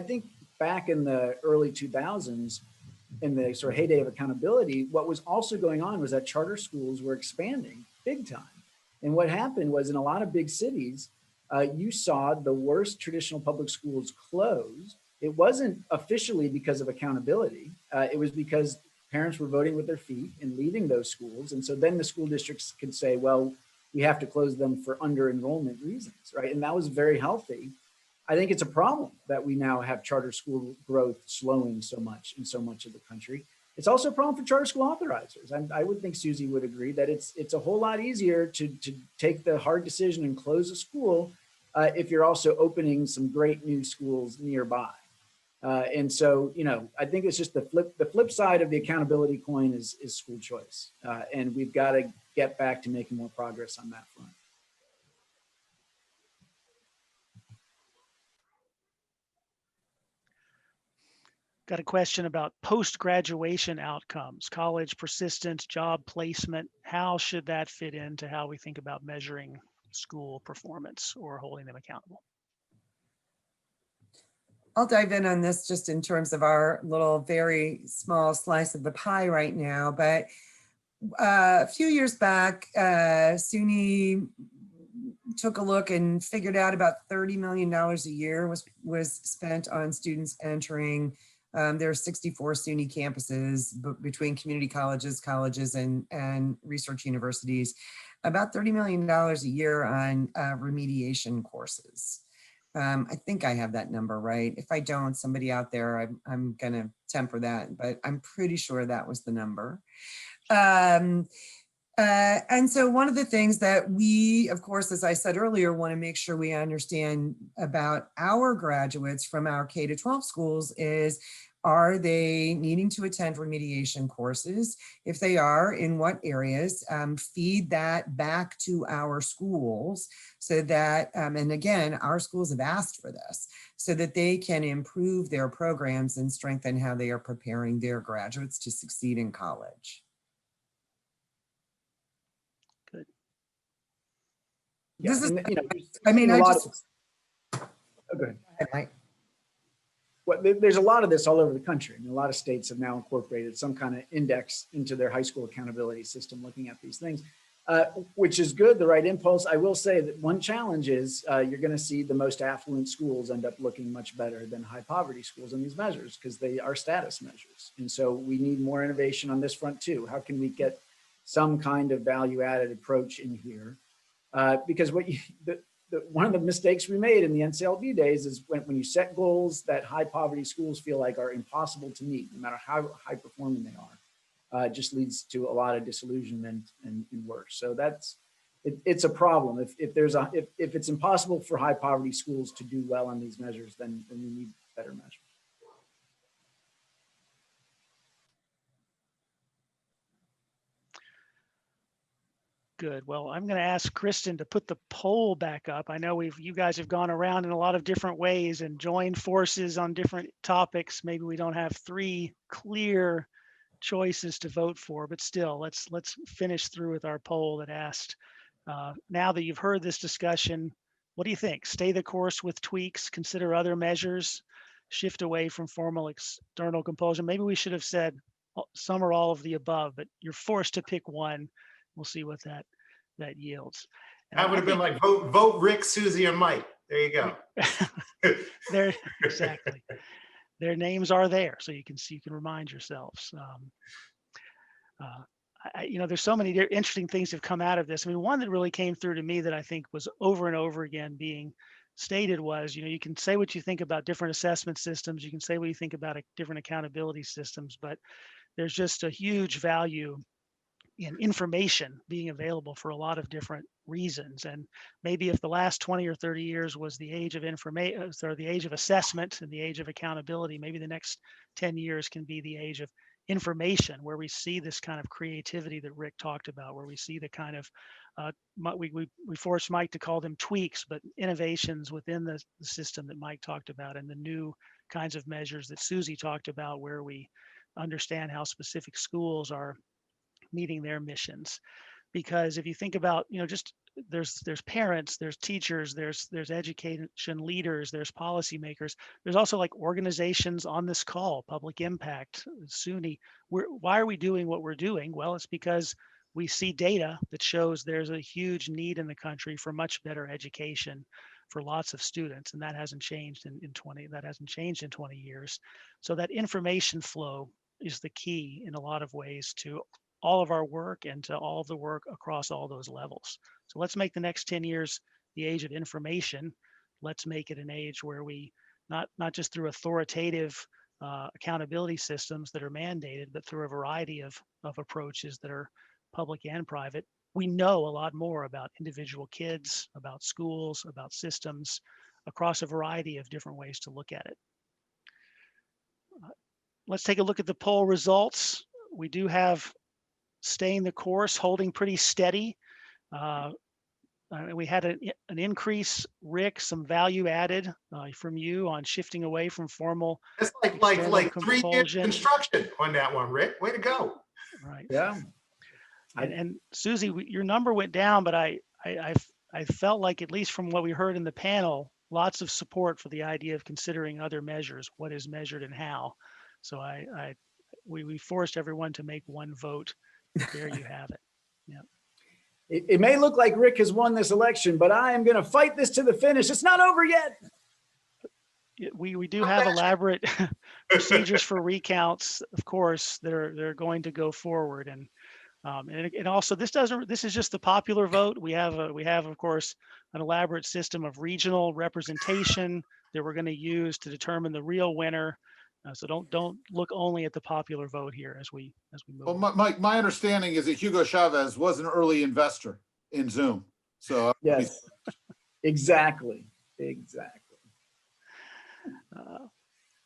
Speaker 5: think back in the early 2000s, in the sort of heyday of accountability, what was also going on was that charter schools were expanding big time. And what happened was, in a lot of big cities, you saw the worst traditional public schools close. It wasn't officially because of accountability. It was because parents were voting with their feet and leaving those schools. And so then the school districts could say, well, we have to close them for under enrollment reasons, right? And that was very healthy. I think it's a problem that we now have charter school growth slowing so much in so much of the country. It's also a problem for charter school authorizers. I would think Susie would agree that it's a whole lot easier to take the hard decision and close a school if you're also opening some great new schools nearby. And so, I think it's just the flip side of the accountability coin is school choice. And we've got to get back to making more progress on that front.
Speaker 6: Got a question about post-graduation outcomes, college persistence, job placement. How should that fit into how we think about measuring school performance or holding them accountable?
Speaker 1: I'll dive in on this just in terms of our little very small slice of the pie right now. But a few years back, SUNY took a look and figured out about $30 million a year was spent on students entering. There are 64 SUNY campuses between community colleges, and research universities, about $30 million a year on remediation courses. I think I have that number right. If I don't, somebody out there, I'm gonna temper that, but I'm pretty sure that was the number. And so one of the things that we, of course, as I said earlier, want to make sure we understand about our graduates from our K-12 schools is, are they needing to attend remediation courses? If they are, in what areas? Feed that back to our schools so that, and again, our schools have asked for this, so that they can improve their programs and strengthen how they are preparing their graduates to succeed in college.
Speaker 6: Good.
Speaker 5: Yeah,
Speaker 1: This is,
Speaker 5: I mean, go ahead.
Speaker 1: Mike.
Speaker 5: Well, there's a lot of this all over the country. I mean, a lot of states have now incorporated some kind of index into their high school accountability system, looking at these things, which is good, the right impulse. I will say that one challenge is you're going to see the most affluent schools end up looking much better than high poverty schools in these measures, because they are status measures. And so we need more innovation on this front too. How can we get some kind of value added approach in here? Because one of the mistakes we made in the NCLB days is when you set goals that high poverty schools feel like are impossible to meet, no matter how high performing they are, just leads to a lot of disillusionment and worse. So it's a problem. If it's impossible for high poverty schools to do well on these measures, then we need better measures.
Speaker 6: Good. Well, I'm going to ask Kristen to put the poll back up. I know you guys have gone around in a lot of different ways and joined forces on different topics. Maybe we don't have 3 clear choices to vote for, but still, let's finish through with our poll that asked, now that you've heard this discussion, what do you think? Stay the course with tweaks, consider other measures, shift away from formal external compulsion. Maybe we should have said some or all of the above, but you're forced to pick one. We'll see what that yields. And
Speaker 4: That would have been like vote Rick, Susie, and Mike. There you go.
Speaker 6: There, exactly. Their names are there, so you can see, you can remind yourselves. There's so many interesting things that have come out of this. I mean, one that really came through to me that I think was over and over again being stated was, you can say what you think about different assessment systems, you can say what you think about different accountability systems, but there's just a huge value in information being available for a lot of different reasons. And maybe if the last 20 or 30 years was the age of information, or the age of assessment and the age of accountability, maybe the next 10 years can be the age of information, where we see this kind of creativity that Rick talked about, where we see the kind of, we forced Mike to call them tweaks, but innovations within the system that Mike talked about, and the new kinds of measures that Susie talked about, where we understand how specific schools are meeting their missions. Because if you think about, just there's parents, there's teachers, there's education leaders, there's policymakers, there's also like organizations on this call, Public Impact, SUNY. Why are we doing what we're doing? Well, it's because we see data that shows there's a huge need in the country for much better education for lots of students, and that hasn't changed in 20 years. So that information flow is the key in a lot of ways to all of our work and to all of the work across all those levels. So let's make the next 10 years the age of information. Let's make it an age where we, not just through authoritative accountability systems that are mandated, but through a variety of approaches that are public and private, we know a lot more about individual kids, about schools, about systems, across a variety of different ways to look at it. Let's take a look at the poll results. We do have staying the course, holding pretty steady. We had an increase, Rick, some value added from you on shifting away from formal.
Speaker 4: It's like 3 years construction on that one, Rick. Way to go.
Speaker 6: Right.
Speaker 5: Yeah.
Speaker 6: And Susie, your number went down, but I felt like, at least from what we heard in the panel, lots of support for the idea of considering other measures, what is measured and how. So we forced everyone to make one vote. There you have it. Yeah.
Speaker 5: It may look like Rick has won this election, but I am going to fight this to the finish. It's not over yet.
Speaker 6: We do have elaborate procedures for recounts, of course, that are going to go forward, and also this is just the popular vote. We have of course an elaborate system of regional representation that we're going to use to determine the real winner. So don't look only at the popular vote here as we move.
Speaker 2: Well, Mike, my understanding is that Hugo Chavez was an early investor in Zoom. So
Speaker 5: yes, exactly.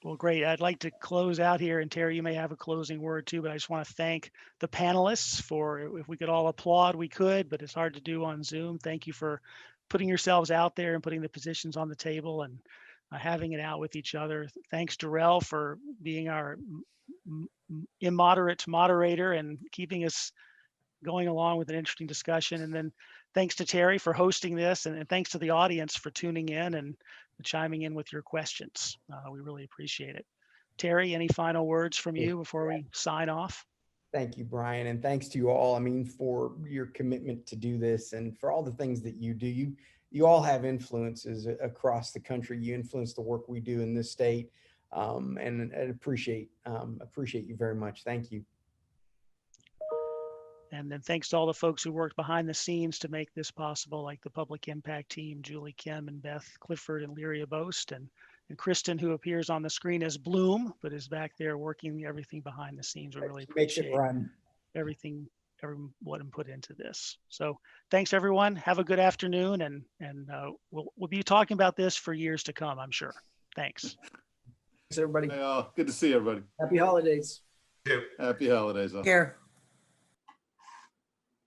Speaker 6: Well, great. I'd like to close out here, and Terry, you may have a closing word too, but I just want to thank the panelists for, if we could all applaud, we could, but it's hard to do on Zoom. Thank you for putting yourselves out there and putting the positions on the table and having it out with each other. Thanks, Derrell, for being our immoderate moderator and keeping us going along with an interesting discussion. And then thanks to Terry for hosting this, and thanks to the audience for tuning in and chiming in with your questions. We really appreciate it. Terry, any final words from you before we sign off?
Speaker 3: Thank you, Bryan, and thanks to you all, for your commitment to do this and for all the things that you do. You all have influences across the country. You influence the work we do in this state, and appreciate you very much. Thank you.
Speaker 6: And then thanks to all the folks who worked behind the scenes to make this possible, like the Public Impact team, Julie Kim and Beth Clifford and Lyria Boast, and Kristen, who appears on the screen as Bluum, but is back there working everything behind the scenes. We really appreciate everything everyone put into this. So thanks, everyone. Have a good afternoon, and we'll be talking about this for years to come, I'm sure. Thanks.
Speaker 5: Thanks, everybody.
Speaker 2: Good to see everybody.
Speaker 5: Happy holidays.
Speaker 2: Happy holidays.
Speaker 1: Care.